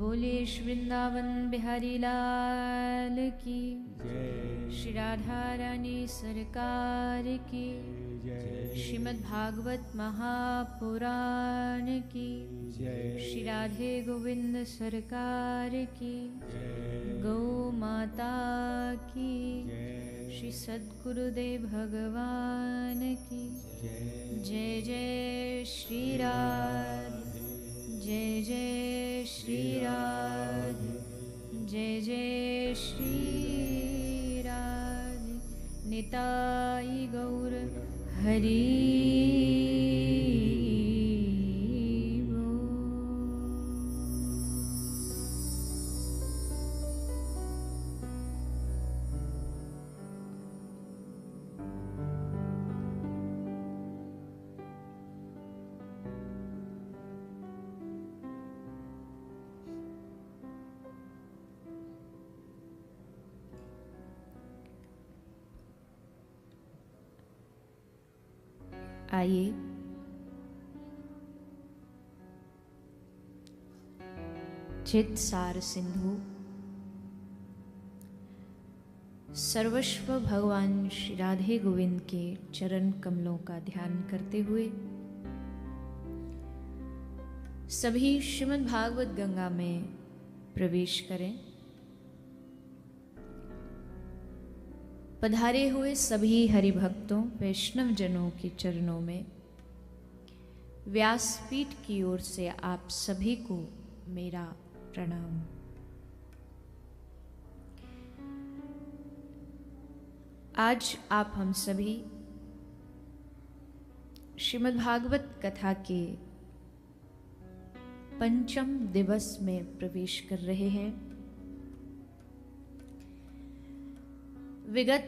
बोले श्री वृंदावन बिहारी लाल की जय। श्री राधा रानी सरकार की जय। श्रीमद् भागवत महापुराण की जय। श्री राधे गोविंद सरकार की जय। गौ माता की जय। श्री सद्गुरुदेव भगवान की जय। जय जय श्री राधे जय जय श्री राधे जय जय श्री राधे निताई गौर हरि आइए चित सार सिंधु सर्वस्व भगवान श्री राधे गोविंद के चरण कमलों का ध्यान करते हुए सभी श्रीमद् भागवत गंगा में प्रवेश करें। पधारे हुए सभी हरिभक्तों वैष्णव जनों के चरणों में व्यासपीठ की ओर से आप सभी को मेरा प्रणाम। आज आप हम सभी श्रीमद् भागवत कथा के पंचम दिवस में प्रवेश कर रहे हैं। विगत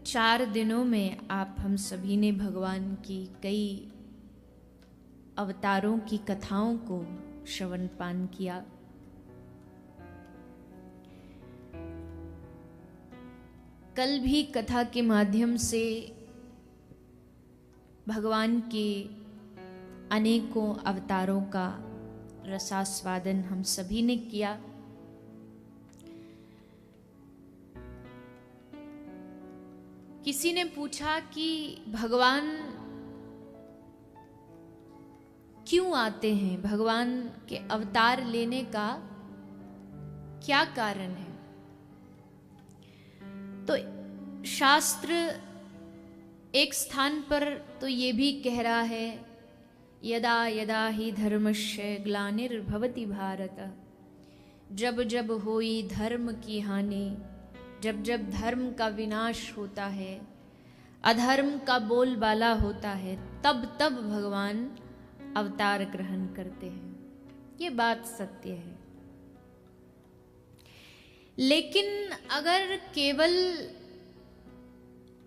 4 दिनों में आप हम सभी ने भगवान की कई अवतारों की कथाओं को श्रवण पान किया। कल भी कथा के माध्यम से भगवान के अनेकों अवतारों का रसास्वादन हम सभी ने किया। किसी ने पूछा कि भगवान क्यों आते हैं, भगवान के अवतार लेने का क्या कारण है। तो शास्त्र एक स्थान पर तो ये भी कह रहा है, यदा यदा ही धर्मस्य ग्लानिर्भवति भारत, जब जब होई धर्म की हानि, जब जब धर्म का विनाश होता है, अधर्म का बोलबाला होता है, तब तब भगवान अवतार ग्रहण करते हैं। ये बात सत्य है। लेकिन अगर केवल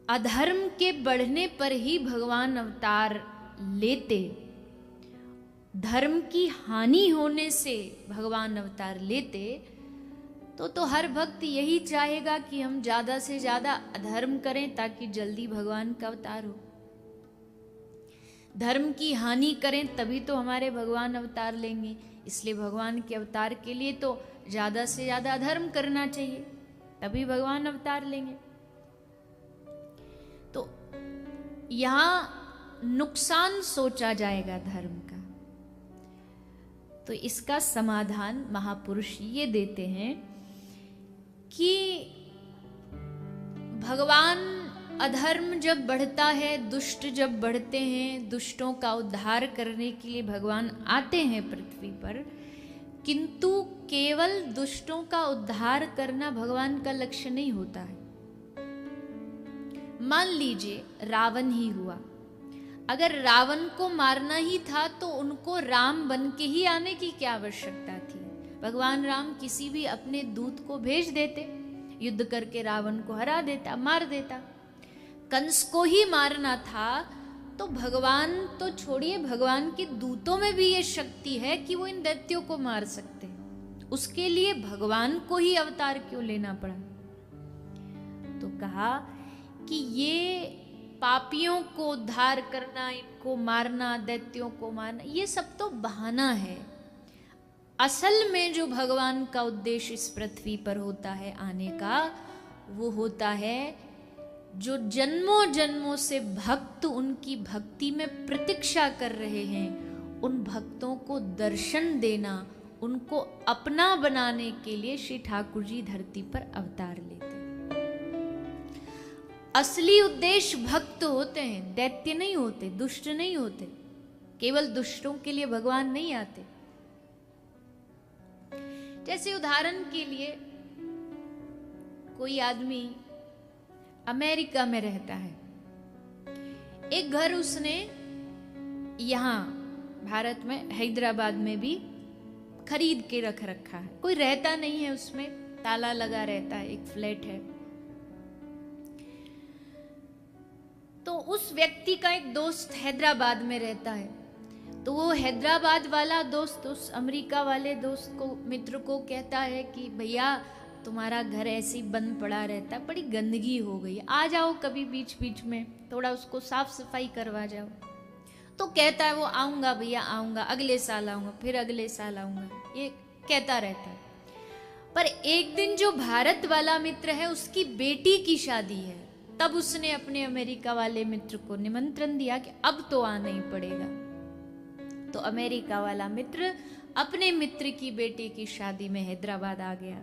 अधर्म के बढ़ने पर ही भगवान अवतार लेते, धर्म की हानि होने से भगवान अवतार लेते, तो हर भक्त यही चाहेगा कि हम ज्यादा से ज्यादा अधर्म करें ताकि जल्दी भगवान का अवतार हो। धर्म की हानि करें तभी तो हमारे भगवान अवतार लेंगे। इसलिए भगवान के अवतार के लिए तो ज्यादा से ज्यादा अधर्म करना चाहिए, तभी भगवान अवतार लेंगे। तो यहां नुकसान सोचा जाएगा धर्म का। तो इसका समाधान महापुरुष ये देते हैं कि भगवान अधर्म जब बढ़ता है, दुष्ट जब बढ़ते हैं, दुष्टों का उद्धार करने के लिए भगवान आते हैं पृथ्वी पर, किंतु केवल दुष्टों का उद्धार करना भगवान का लक्ष्य नहीं होता है। मान लीजिए रावण ही हुआ, अगर रावण को मारना ही था तो उनको राम बन के ही आने की क्या आवश्यकता थी। भगवान राम किसी भी अपने दूत को भेज देते, युद्ध करके रावण को हरा देता, मार देता। कंस को ही मारना था तो भगवान तो छोड़िए, भगवान के दूतों में भी ये शक्ति है कि वो इन दैत्यों को मार सकते हैं। उसके लिए भगवान को ही अवतार क्यों लेना पड़ा। तो कहा कि ये पापियों को उद्धार करना, इनको मारना, दैत्यों को मारना, ये सब तो बहाना है। असल में जो भगवान का उद्देश्य इस पृथ्वी पर होता है आने का, वो होता है जो जन्मों जन्मों से भक्त उनकी भक्ति में प्रतीक्षा कर रहे हैं, उन भक्तों को दर्शन देना, उनको अपना बनाने के लिए श्री ठाकुर जी धरती पर अवतार लेते हैं। असली उद्देश्य भक्त होते हैं, दैत्य नहीं होते, दुष्ट नहीं होते। केवल दुष्टों के लिए भगवान नहीं आते। जैसे उदाहरण के लिए कोई आदमी अमेरिका में रहता है, एक घर उसने यहां भारत में हैदराबाद में भी खरीद के रख रखा है। कोई रहता नहीं है उसमें, ताला लगा रहता है, एक फ्लैट है। तो उस व्यक्ति का एक दोस्त हैदराबाद में रहता है, तो वो हैदराबाद वाला दोस्त उस अमेरिका वाले दोस्त को, मित्र को कहता है कि भैया तुम्हारा घर ऐसे ही बंद पड़ा रहता है, बड़ी गंदगी हो गई, आ जाओ कभी बीच बीच में, थोड़ा उसको साफ सफाई करवा जाओ। तो कहता है वो आऊंगा भैया आऊंगा, अगले साल आऊंगा, फिर अगले साल आऊंगा, ये कहता रहता है। पर एक दिन जो भारत वाला मित्र है उसकी बेटी की शादी है, तब उसने अपने अमेरिका वाले मित्र को निमंत्रण दिया कि अब तो आना ही पड़ेगा। तो अमेरिका वाला मित्र अपने मित्र की बेटी की शादी में हैदराबाद आ गया।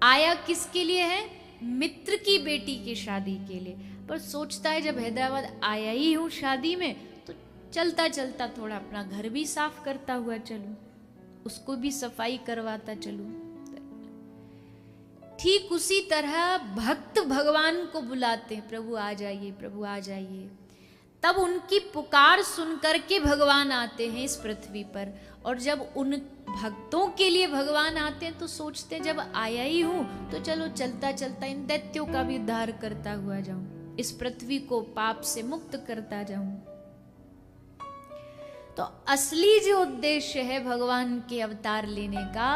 आया किसके लिए है? मित्र की बेटी की शादी के लिए। पर सोचता है जब हैदराबाद आया ही हूं शादी में, तो चलता चलता थोड़ा अपना घर भी साफ करता हुआ चलूं, उसको भी सफाई करवाता चलूं। ठीक उसी तरह भक्त भगवान को बुलाते हैं, प्रभु आ जाइए, प्रभु आ जाइए। तब उनकी पुकार सुनकर के भगवान आते हैं इस पृथ्वी पर। और जब उन भक्तों के लिए भगवान आते हैं तो सोचते हैं जब आया ही हूं तो चलो चलता चलता इन दैत्यों का भी उद्धार करता हुआ जाऊं, इस पृथ्वी को पाप से मुक्त करता जाऊं। तो असली जो उद्देश्य है भगवान के अवतार लेने का,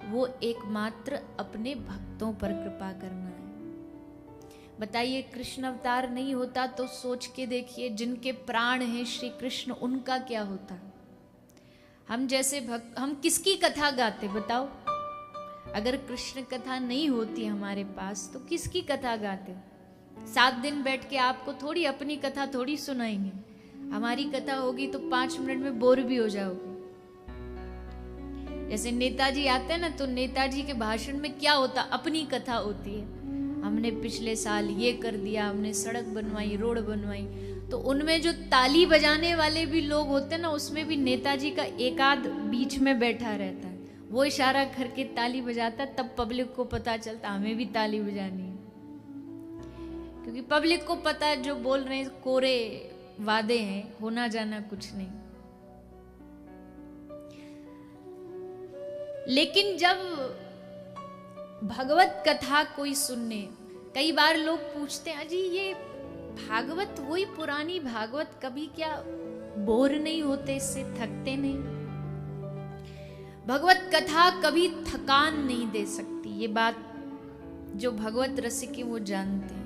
वो एकमात्र अपने भक्तों पर कृपा करना है। बताइए, कृष्ण अवतार नहीं होता तो सोच के देखिए, जिनके प्राण हैं श्री कृष्ण, उनका क्या होता? हम जैसे भक्त, हम किसकी कथा गाते बताओ? अगर कृष्ण कथा नहीं होती हमारे पास तो किसकी कथा गाते? 7 दिन बैठ के आपको थोड़ी अपनी कथा थोड़ी सुनाएंगे। हमारी कथा होगी तो 5 मिनट में बोर भी हो जाओगे। जैसे नेताजी आते हैं ना, तो नेताजी के भाषण में क्या होता? अपनी कथा होती है। हमने पिछले साल ये कर दिया, हमने सड़क बनवाई, रोड बनवाई। तो उनमें जो ताली बजाने वाले भी लोग होते हैं ना, उसमें भी नेताजी का एक आध बीच में बैठा रहता है, वो इशारा करके ताली बजाता है, तब पब्लिक को पता चलता हमें भी ताली बजानी है। क्योंकि पब्लिक को पता है जो बोल रहे हैं कोरे वादे हैं, होना जाना कुछ नहीं। लेकिन जब भगवत कथा कोई सुनने, कई बार लोग पूछते हैं अजी ये भागवत, वही पुरानी भागवत, कभी क्या बोर नहीं होते, इससे थकते नहीं? भगवत कथा कभी थकान नहीं दे सकती, ये बात जो भगवत रसिक वो जानते हैं।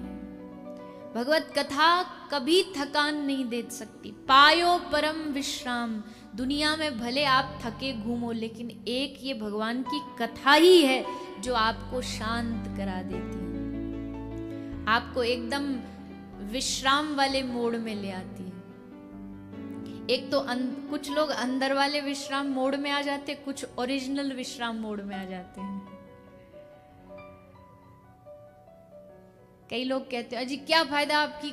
भगवत कथा कभी थकान नहीं दे सकती। पायो परम विश्राम, दुनिया में भले आप थके घूमो, लेकिन एक ये भगवान की कथा ही है जो आपको शांत करा देती है, आपको एकदम विश्राम वाले मोड में ले आती है। एक तो कुछ लोग अंदर वाले विश्राम मोड में आ जाते, कुछ ओरिजिनल विश्राम मोड में आ जाते हैं। कई लोग कहते हैं अजी क्या फायदा आपकी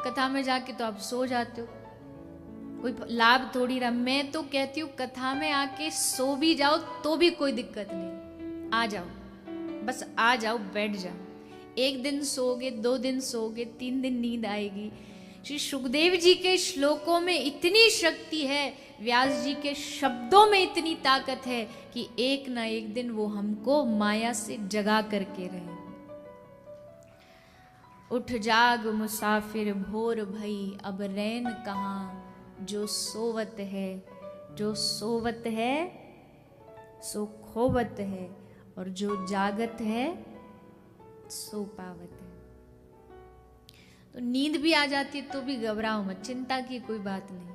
कथा में जाके, तो आप सो जाते हो, कोई लाभ थोड़ी रहा। मैं तो कहती हूँ कथा में आके सो भी जाओ तो भी कोई दिक्कत नहीं, आ जाओ, बस आ जाओ, बैठ जाओ। 1 दिन सोओगे, 2 दिन सोओगे, 3 दिन नींद आएगी। श्री सुखदेव जी के श्लोकों में इतनी शक्ति है, व्यास जी के शब्दों में इतनी ताकत है कि एक ना एक दिन वो हमको माया से जगा करके रहे। उठ जाग मुसाफिर भोर भई, अब रैन कहाँ, जो सोवत है, जो सोवत है सो खोवत है, और जो जागत है सो पावत है। तो नींद भी आ जाती है तो भी घबराओ मत, चिंता की कोई बात नहीं।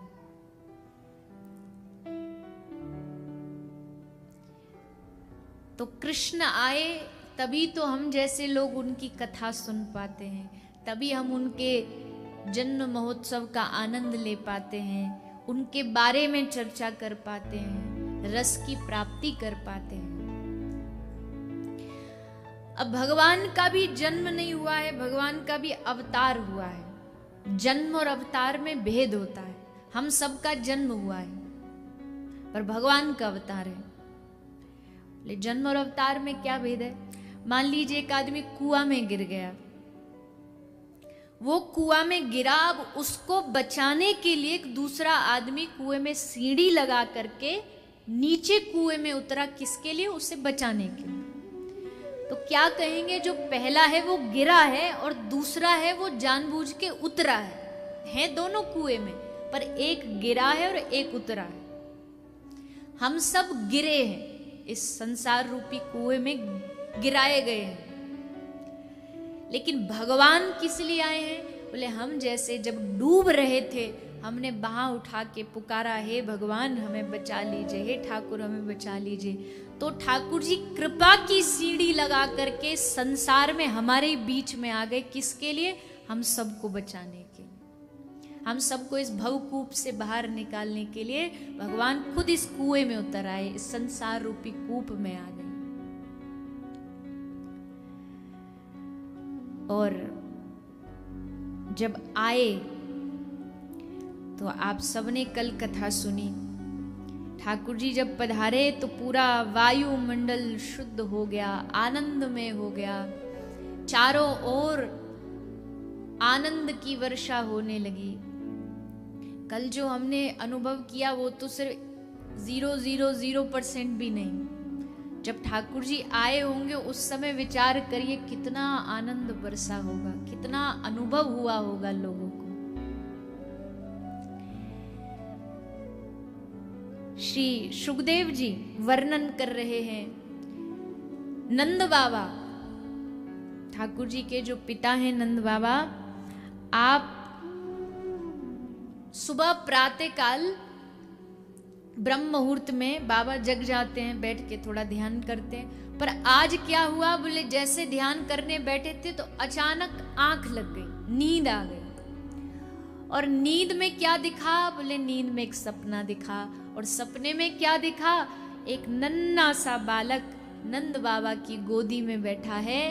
तो कृष्ण आए तभी तो हम जैसे लोग उनकी कथा सुन पाते हैं, तभी हम उनके जन्म महोत्सव का आनंद ले पाते हैं, उनके बारे में चर्चा कर पाते हैं, रस की प्राप्ति कर पाते हैं। अब भगवान का भी जन्म नहीं हुआ है, भगवान का भी अवतार हुआ है। जन्म और अवतार में भेद होता है। हम सबका जन्म हुआ है पर भगवान का अवतार है। जन्म और अवतार में क्या भेद है? मान लीजिए एक आदमी कुआं में गिर गया, वो कुआं में गिरा, अब उसको बचाने के लिए एक दूसरा आदमी कुएं में सीढ़ी लगा करके नीचे कुएं में उतरा। किसके लिए? उसे बचाने के लिए। तो क्या कहेंगे? जो पहला है वो गिरा है और दूसरा है वो जानबूझ के उतरा है दोनों कुएं में, पर एक गिरा है और एक उतरा है। हम सब गिरे हैं, इस संसार रूपी कुएं में गिराए गए हैं। लेकिन भगवान किस लिए आए हैं? बोले हम जैसे जब डूब रहे थे, हमने बाह उठा के पुकारा, हे भगवान हमें बचा लीजिए, हे ठाकुर हमें बचा लीजिए, तो ठाकुर जी कृपा की सीढ़ी लगा करके संसार में हमारे बीच में आ गए। किसके लिए? हम सबको बचाने के लिए, हम सबको इस भवकूप से बाहर निकालने के लिए भगवान खुद इस कुएं में उतर आए, इस संसार रूपी कूप में आ गए। और जब आए तो आप सबने कल कथा सुनी, ठाकुर जी जब पधारे तो पूरा वायुमंडल शुद्ध हो गया, आनंदमय हो गया, चारों ओर आनंद की वर्षा होने लगी। कल जो हमने अनुभव किया वो तो सिर्फ 0.00% भी नहीं। जब ठाकुर जी आए होंगे उस समय विचार करिए कितना आनंद बरसा होगा, कितना अनुभव हुआ होगा लोगों को। श्री सुखदेव जी वर्णन कर रहे हैं, नंद बाबा, ठाकुर जी के जो पिता हैं नंद बाबा, आप सुबह प्रातः काल ब्रह्म मुहूर्त में बाबा जग जाते हैं, बैठ के थोड़ा ध्यान करते हैं। पर आज क्या हुआ? बोले जैसे ध्यान करने बैठे थे तो अचानक आंख लग गई, नींद आ गई। और नींद में क्या दिखा? बोले नींद में एक सपना दिखा। और सपने में क्या दिखा? एक नन्हा सा बालक नंद बाबा की गोदी में बैठा है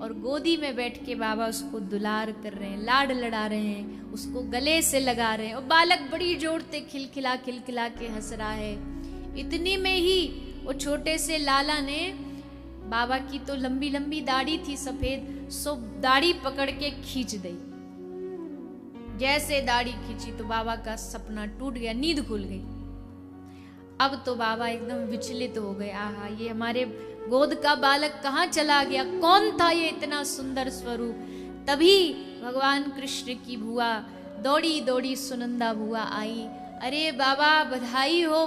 और गोदी में बैठ के बाबा उसको दुलार कर रहे हैं, लाड लड़ा रहे हैं, उसको गले से लगा रहे हैं। और बालक बड़ी जोर से खिलखिला खिलखिला के हंस रहा है। इतनी में ही वो छोटे से लाला ने, बाबा की तो लंबी लंबी दाढ़ी थी सफेद, सो दाढ़ी पकड़ के खींच दी। जैसे दाढ़ी खींची तो बाबा का सपना टूट गया, नींद खुल गई। अब तो बाबा एकदम विचलित हो गए, आहा ये हमारे गोद का बालक कहाँ चला गया, कौन था ये इतना सुंदर स्वरूप। तभी भगवान कृष्ण की बुआ दौड़ी दौड़ी सुनंदा बुआ आई। अरे बाबा बधाई हो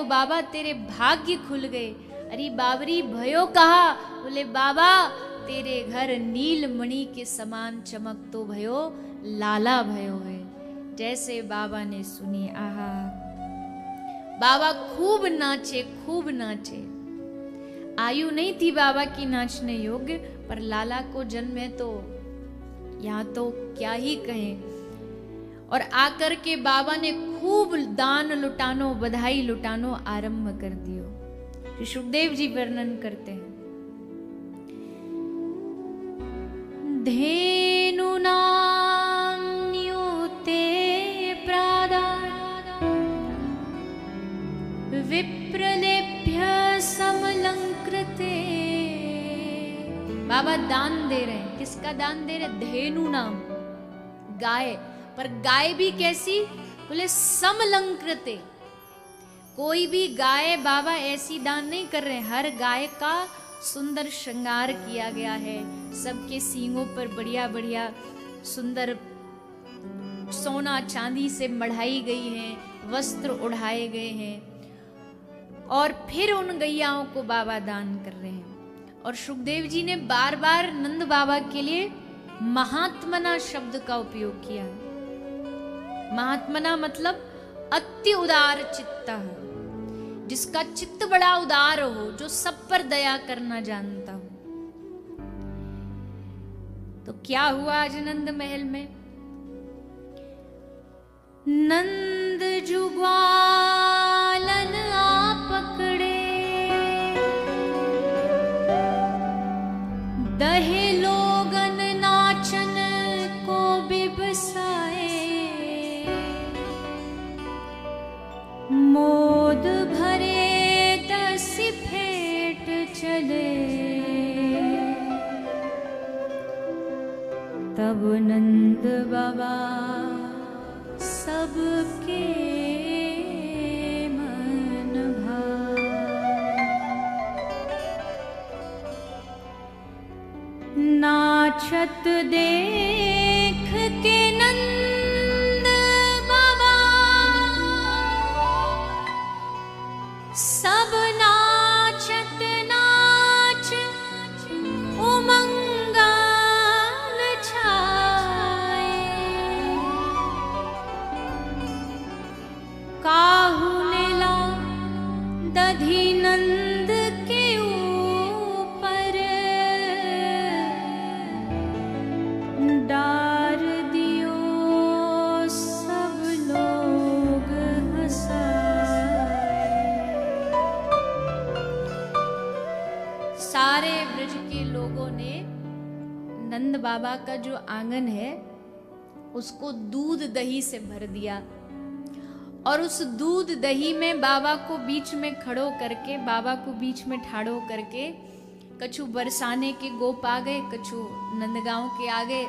बाबा, तेरे भाग्य खुल गए। अरे बाबरी भयो कहा? बोले बाबा तेरे घर नील मणि के समान चमक तो भयो, लाला भयो है। जैसे बाबा ने सुनी, आहा बाबा खूब नाचे, खूब नाचे। आयु नहीं थी बाबा की नाचने योग्य, पर लाला को जन्म है तो यहाँ तो क्या ही कहें। और आकर के बाबा ने खूब दान लुटानो, बधाई लुटानो आरंभ कर दियो। सुखदेव जी वर्णन करते हैं, धेनु नाम न्यूते प्रादा विप्रलेभ्य समलंकृते। बाबा दान दे रहे हैं, किसका दान दे रहे हैं? धेनु नाम, गाय। पर गाय भी कैसी? बोले समलंकृते। कोई भी गाय बाबा ऐसी दान नहीं कर रहे, हर गाय का सुंदर श्रृंगार किया गया है, सबके सींगों पर बढ़िया बढ़िया सुंदर सोना चांदी से मढ़ाई गई है, वस्त्र उड़ाए गए हैं। और फिर उन गैयाओं को बाबा दान कर रहे हैं। और सुखदेव जी ने बार बार नंद बाबा के लिए महात्मना शब्द का उपयोग किया। महात्मना मतलब अति उदार चित्ता, जिसका चित्त बड़ा उदार हो, जो सब पर दया करना जानता हो। तो क्या हुआ आज नंद महल में? नंद जुग्वालन आ पकड़े, दहे लोगन नाचन को बिबसाए, मोद भरे दस फेट चले, तब नंद बाबा सबके मन भाए। नाचत देख के नंद बाबा सब नाचत नाच उमंग छाए। काहू ने ला दधी नंद के ऊपर, डार दियो सब लोग हंसाए। सारे ब्रज के लोगों ने नंद बाबा का जो आंगन है उसको दूध दही से भर दिया, और उस दूध दही में बाबा को बीच में खड़ो करके, बाबा को बीच में ठाड़ो करके, कछु बरसाने के गोप आ गए, कछु नंदगांव के आ गए।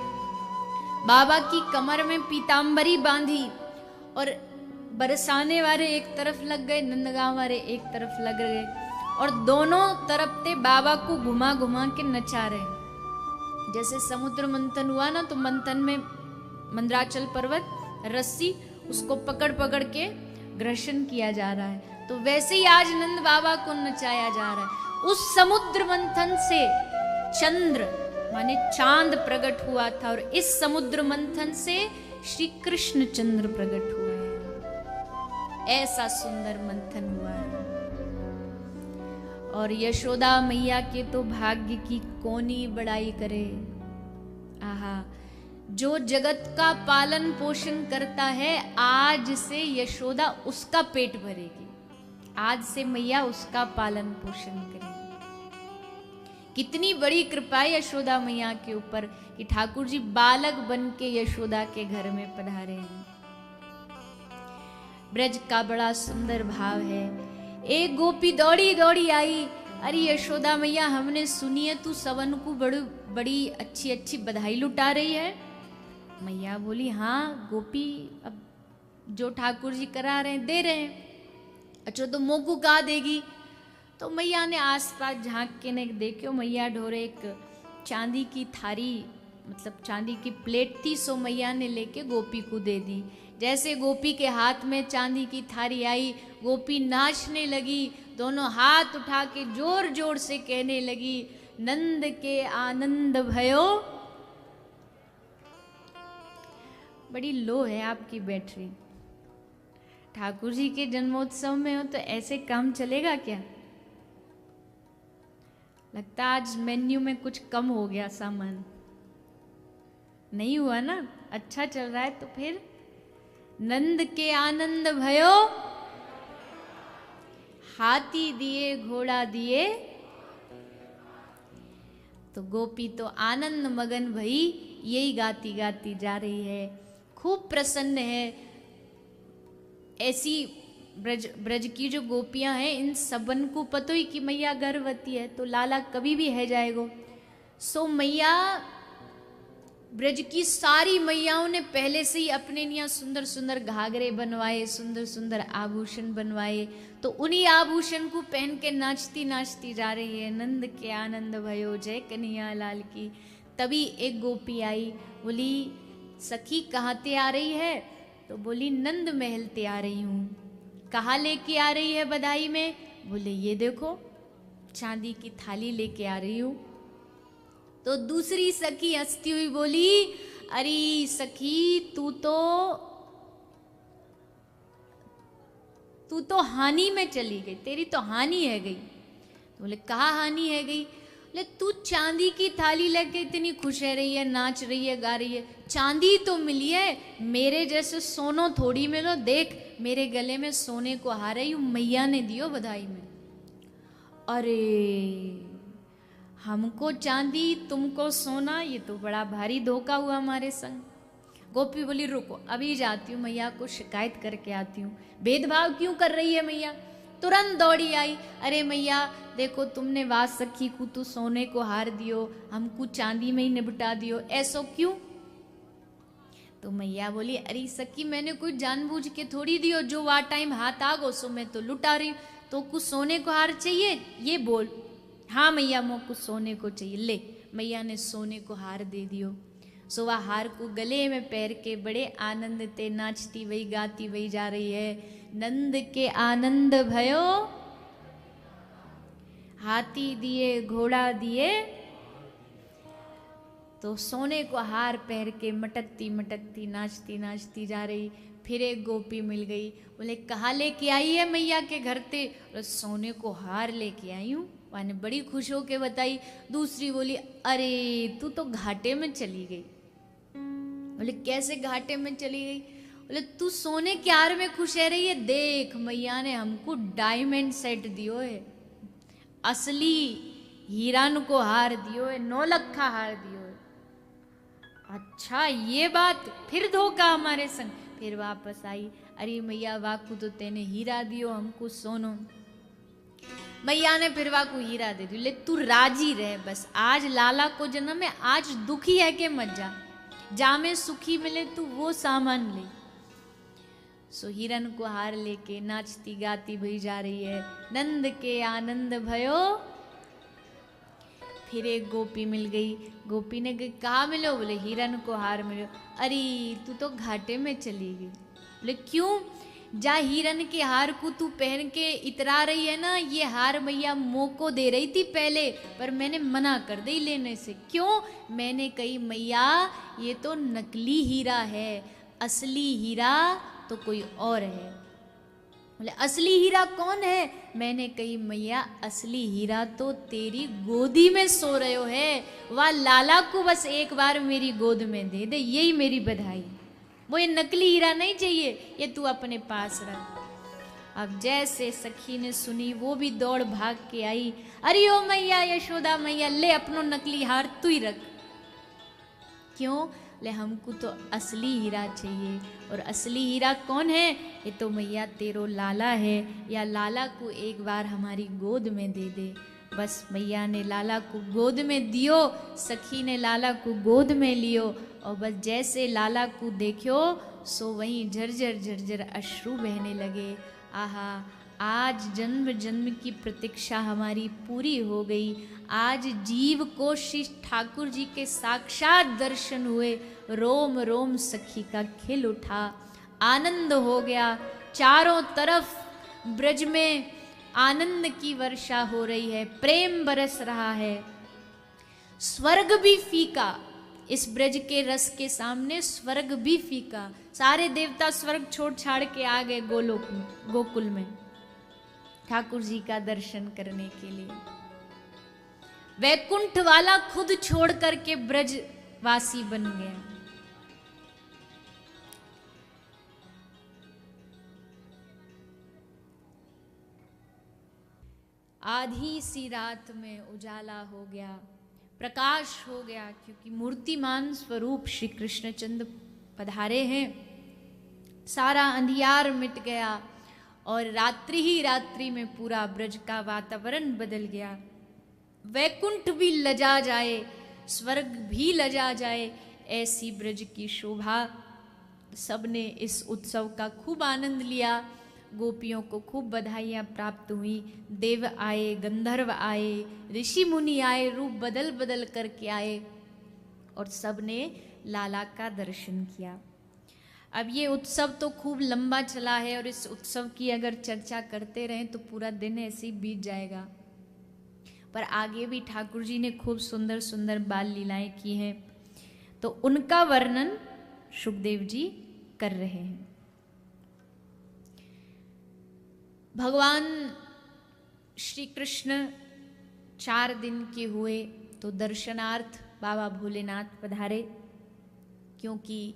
बाबा की कमर में पीतांबरी बांधी और बरसाने वाले एक तरफ लग गए, नंदगांव वाले एक तरफ लग गए, और दोनों तरफ से बाबा को घुमा घुमा के नचा रहे। जैसे समुद्र मंथन हुआ ना, तो मंथन में मंदराचल पर्वत रस्सी उसको पकड़ पकड़ के घर्षण किया जा रहा है, तो वैसे ही आज नंद बाबा को नचाया जा रहा है। उस समुद्र मंथन से चंद्र माने चांद प्रकट हुआ था, और इस समुद्र मंथन से श्री कृष्ण चंद्र प्रकट हुआ है। ऐसा सुंदर मंथन हुआ है। और यशोदा मैया के तो भाग्य की कौनी बड़ाई करे। आहा, जो जगत का पालन पोषण करता है, आज से यशोदा उसका पेट भरेगी, आज से मैया उसका पालन पोषण करेगी। कितनी बड़ी कृपा है यशोदा मैया के ऊपर कि ठाकुर जी बालक बन के यशोदा के घर में पधारे हैं। ब्रज का बड़ा सुंदर भाव है। एक गोपी दौड़ी दौड़ी आई, अरे यशोदा मैया, हमने सुनी है तू सवन को बड़ी अच्छी अच्छी बधाई लुटा रही है। मैया बोली, हाँ गोपी, अब जो ठाकुर जी करा रहे हैं दे रहे हैं। अच्छा तो मोकू कहा देगी? तो मैया ने आसपास झांक के ने देखो, मैया ढोरे एक चांदी की थारी, मतलब चांदी की प्लेट थी, सो मैया ने लेके गोपी को दे दी। जैसे गोपी के हाथ में चांदी की थारी आई, गोपी नाचने लगी, दोनों हाथ उठा के जोर जोर से कहने लगी, नंद के आनंद भयो। बड़ी लो है आपकी बैटरी। ठाकुर जी के जन्मोत्सव में हो तो ऐसे काम चलेगा क्या? लगता आज मेन्यू में कुछ कम हो गया सामान। नहीं हुआ ना, अच्छा चल रहा है तो फिर नंद के आनंद भयो, हाथी दिए घोड़ा दिए। तो गोपी तो आनंद मगन भई यही गाती गाती जा रही है, खूब प्रसन्न है। ऐसी ब्रज की जो गोपियां हैं, इन सबन को पतो ही कि मैया गर्भवती है, तो लाला कभी भी है जाएगो। सो मैया, ब्रज की सारी मैयाओं ने पहले से ही अपने लिए सुंदर सुंदर घाघरे बनवाए, सुंदर सुंदर आभूषण बनवाए, तो उन्हीं आभूषण को पहन के नाचती नाचती जा रही है। नंद के आनंद भयो, जय कन्हैया लाल की। तभी एक गोपी आई, बोली सखी कहाँ ते आ रही है? तो बोली नंद महल ते आ रही हूँ। कहाँ लेके आ रही है बधाई में? बोले ये देखो चांदी की थाली लेके आ रही हूँ। तो दूसरी सखी हंसती हुई बोली, अरे सखी तू तो हानि में चली गई, तेरी तो हानि है गई। तो बोले कहाँ हानि है गई? बोले तू चांदी की थाली लेके इतनी खुश है रही है, नाच रही है, गा रही है, चांदी तो मिली है, मेरे जैसे सोनो थोड़ी मिलो, देख मेरे गले में सोने को हार है, यूं मैया ने दियो बधाई में। अरे हमको चांदी तुमको सोना, ये तो बड़ा भारी धोखा हुआ हमारे संग। गोपी बोली रुको, अभी जाती हूँ, मैया को शिकायत करके आती हूँ, भेदभाव क्यों कर रही है मैया। तुरंत दौड़ी आई, अरे मैया देखो तुमने वास सखी को तू सोने को हार दियो, हमको चांदी में ही निपटा दियो, ऐसो क्यों? तो मैया बोली अरे सखी मैंने कोई जानबूझ के थोड़ी दियो, जो वा टाइम हाथ आ गो सो मैं तो लुटा रही, तो कुछ सोने को हार चाहिए ये बोल। हाँ मैया मोह कुछ सोने को चाहिए, ले मैया ने सोने को हार दे दियो। सो वह हार को गले में पैर के बड़े आनंद ते नाचती वही गाती वही जा रही है। नंद के आनंद भयो, हाथी दिए घोड़ा दिए, तो सोने को हार पहन के मटकती मटकती नाचती नाचती जा रही। फिर एक गोपी मिल गई, बोले कहाँ लेके आई है मैया के घर ते? सोने को हार लेके आई हूँ, मैंने बड़ी खुश होके बताई। दूसरी बोली अरे तू तो घाटे में चली गई। बोले कैसे घाटे में चली गई? बोले तू सोने के हार में खुश रह रही है, देख मैया ने हमको डायमंड सेट दियो है, असली हीरान को हार दियो है, 9 लखा हार दियो है। अच्छा ये बात, फिर धोखा हमारे संग। फिर वापस आई, अरे मैया वाकू तो तेने हीरा दियो, हमको सोनो। मैया ने फिर वाकू हीरा दे दियो, ले तू राजी रहे बस, आज लाला को जन्म है, आज दुखी है के मत जा, जा में सुखी मिले तू वो सामान ले। सो हिरन को हार लेके नाचती गाती भई जा रही है। नंद के आनंद भयो, फिर एक गोपी मिल गई। गोपी ने कहा मिलो? बोले हिरन को हार मिलो। अरे तू तो घाटे में चली गई। बोले क्यों? जा हिरन के हार को तू पहन के इतरा रही है ना, ये हार मैया मोह को दे रही थी पहले, पर मैंने मना कर दी लेने से। क्यों? मैंने कही मैया ये तो नकली हीरा है, असली हीरा तो कोई और है। बोले असली हीरा कौन है? मैंने कही मैया असली हीरा तो तेरी गोदी में सो रहे हो है, वह लाला को बस एक बार मेरी गोद में दे दे, यही मेरी बधाई। वो ये नकली हीरा नहीं चाहिए, ये तू अपने पास रख। अब जैसे सखी ने सुनी वो भी दौड़ भाग के आई, अरे ओ मैया यशोदा मैया ले अपनो नकली हार तू ही रख। क्यों? ले हमको तो असली हीरा चाहिए, और असली हीरा कौन है? ये तो मैया तेरो लाला है, या लाला को एक बार हमारी गोद में दे दे। बस मैया ने लाला को गोद में दियो, सखी ने लाला को गोद में लियो, और बस जैसे लाला को देखो सो वहीं झरझर झरझर अश्रु बहने लगे। आहा आज जन्म जन्म की प्रतीक्षा हमारी पूरी हो गई। आज जीव को श्री ठाकुर जी के साक्षात दर्शन हुए, रोम रोम सखी का खिल उठा, आनंद हो गया। चारों तरफ ब्रज में आनंद की वर्षा हो रही है, प्रेम बरस रहा है। स्वर्ग भी फीका, इस ब्रज के रस के सामने स्वर्ग भी फीका। सारे देवता स्वर्ग छोड़ छाड़ के आ गए गोलोक में, गोकुल में ठाकुर जी का दर्शन करने के लिए। वैकुंठ वाला खुद छोड़ करके ब्रजवासी बन गया। आधी सी रात में उजाला हो गया, प्रकाश हो गया, क्योंकि मूर्तिमान स्वरूप श्री कृष्णचंद्र पधारे हैं। सारा अंधियार मिट गया और रात्रि ही रात्रि में पूरा ब्रज का वातावरण बदल गया। वैकुंठ भी लजा जाए, स्वर्ग भी लजा जाए, ऐसी ब्रज की शोभा। सबने इस उत्सव का खूब आनंद लिया। गोपियों को खूब बधाइयाँ प्राप्त हुई। देव आए, गंधर्व आए, ऋषि मुनि आए, रूप बदल बदल करके आए, और सबने लाला का दर्शन किया। अब ये उत्सव तो खूब लंबा चला है, और इस उत्सव की अगर चर्चा करते रहें तो पूरा दिन ऐसे ही बीत जाएगा। पर आगे भी ठाकुर जी ने खूब सुंदर सुंदर बाल लीलाएं की हैं, तो उनका वर्णन सुखदेव जी कर रहे हैं। भगवान श्री कृष्ण 4 दिन के हुए तो दर्शनार्थ बाबा भोलेनाथ पधारे, क्योंकि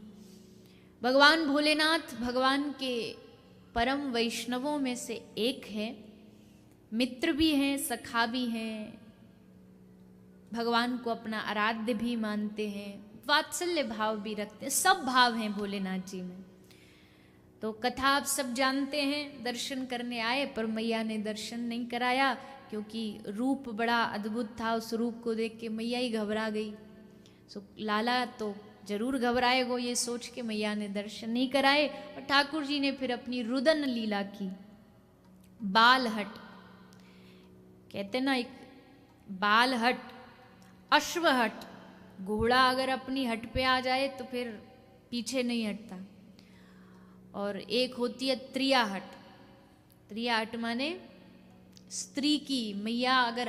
भगवान भोलेनाथ भगवान के परम वैष्णवों में से एक है, मित्र भी हैं, सखा भी हैं, भगवान को अपना आराध्य भी मानते हैं, वात्सल्य भाव भी रखते हैं, सब भाव हैं भोलेनाथ जी में। तो कथा आप सब जानते हैं, दर्शन करने आए पर मैया ने दर्शन नहीं कराया, क्योंकि रूप बड़ा अद्भुत था। उस रूप को देख के मैया ही घबरा गई। सो लाला तो जरूर घबराएगो, ये सोच के मैया ने दर्शन नहीं कराए। और ठाकुर जी ने फिर अपनी रुदन लीला की। बालहट कहते ना, एक बालहट, अश्वहट, घोड़ा अगर अपनी हट पे आ जाए तो फिर पीछे नहीं हटता। और एक होती है त्रियाहट। त्रियाहट माने स्त्री की, मैया अगर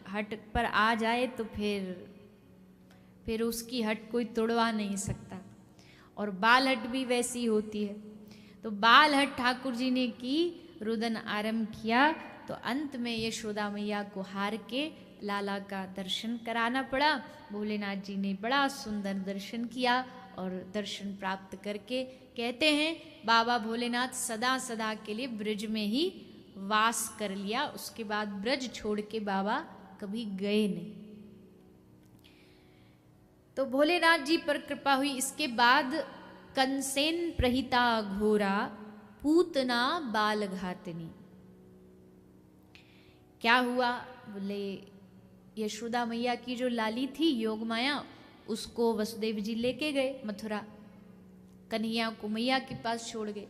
हट पर आ जाए तो फिर उसकी हट कोई तोड़वा नहीं सकता। और बालहट भी वैसी होती है। तो बालहट ठाकुर जी ने की, रुदन आरंभ किया, तो अंत में यशोदा मैया को हार के लाला का दर्शन कराना पड़ा। भोलेनाथ जी ने बड़ा सुंदर दर्शन किया और दर्शन प्राप्त करके कहते हैं बाबा भोलेनाथ सदा सदा के लिए ब्रज में ही वास कर लिया। उसके बाद ब्रज छोड़ के बाबा कभी गए नहीं। तो भोलेनाथ जी पर कृपा हुई। इसके बाद कंसेन प्रहिता घोरा पूतना बाल घातनी। क्या हुआ? बोले यशोदा मैया की जो लाली थी योग माया, उसको वसुदेव जी लेके गए मथुरा। कन्हैया को मैया के पास छोड़ गए।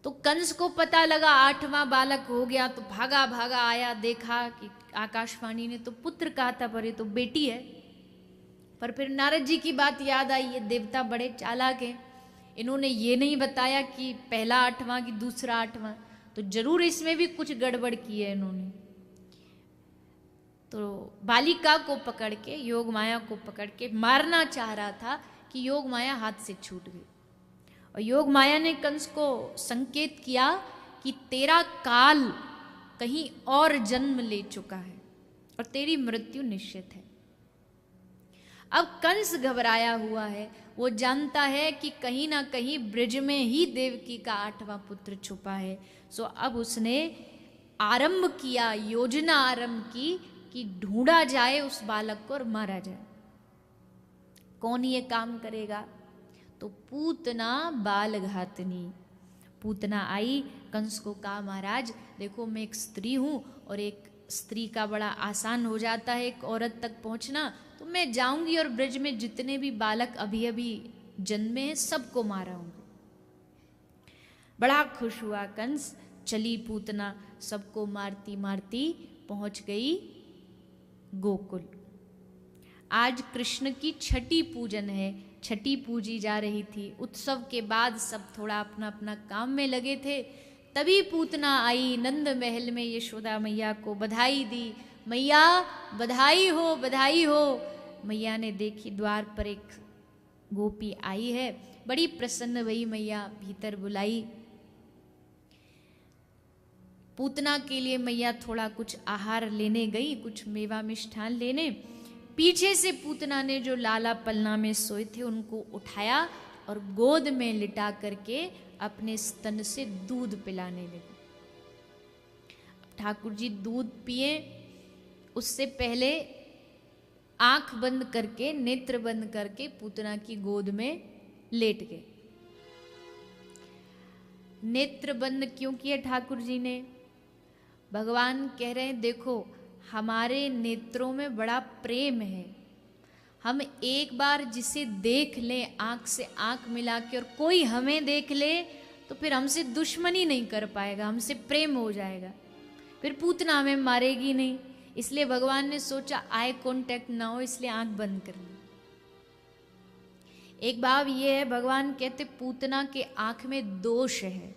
तो कंस को पता लगा 8वां बालक हो गया, तो भागा भागा आया, देखा कि आकाशवाणी ने तो पुत्र कहा था पर ये तो बेटी है। पर फिर नारद जी की बात याद आई, ये देवता बड़े चालाक हैं, इन्होंने ये नहीं बताया कि पहला 8वां कि दूसरा 8वां, तो जरूर इसमें भी कुछ गड़बड़ की है इन्होंने। तो बालिका को पकड़ के, योग माया को पकड़ के मारना चाह रहा था कि योग माया हाथ से छूट गई। और योग माया ने कंस को संकेत किया कि तेरा काल कहीं और जन्म ले चुका है और तेरी मृत्यु निश्चित है। अब कंस घबराया हुआ है, वो जानता है कि कहीं ना कहीं ब्रज में ही देवकी का 8वां पुत्र छुपा है। सो अब उसने आरंभ किया, योजना आरंभ की कि ढूंढा जाए उस बालक को और मारा जाए। कौन ये काम करेगा? तो पूतना बाल घातनी। पूतना आई, कंस को कहा महाराज देखो मैं एक स्त्री हूं और एक स्त्री का बड़ा आसान हो जाता है एक औरत तक पहुंचना, तो मैं जाऊंगी और ब्रज में जितने भी बालक अभी अभी जन्मे हैं सबको माराऊंगी। बड़ा खुश हुआ कंस। चली पूतना, सबको मारती मारती पहुंच गई गोकुल। आज कृष्ण की छठी पूजन है, छठी पूजी जा रही थी। उत्सव के बाद सब थोड़ा अपना अपना काम में लगे थे। तभी पूतना आई, नंद महल में यशोदा मैया को बधाई दी। मैया बधाई हो, बधाई हो। मैया ने देखी द्वार पर एक गोपी आई है, बड़ी प्रसन्न हुई मैया, भीतर बुलाई। पूतना के लिए मैया थोड़ा कुछ आहार लेने गई, कुछ मेवा मिष्ठान लेने। पीछे से पूतना ने जो लाला पलना में सोए थे उनको उठाया और गोद में लिटा करके अपने स्तन से दूध पिलाने लगी। ठाकुर जी दूध पिए, उससे पहले आंख बंद करके, नेत्र बंद करके पूतना की गोद में लेट गए। नेत्र बंद क्यों किए ठाकुर जी ने? भगवान कह रहे हैं देखो हमारे नेत्रों में बड़ा प्रेम है। हम एक बार जिसे देख लें आंख से आंख मिला के, और कोई हमें देख ले तो फिर हमसे दुश्मनी नहीं कर पाएगा, हमसे प्रेम हो जाएगा, फिर पूतना हमें मारेगी नहीं। इसलिए भगवान ने सोचा आई कांटेक्ट ना हो, इसलिए आंख बंद कर ली। एक भाव ये है, भगवान कहते पूतना के आंख में दोष है।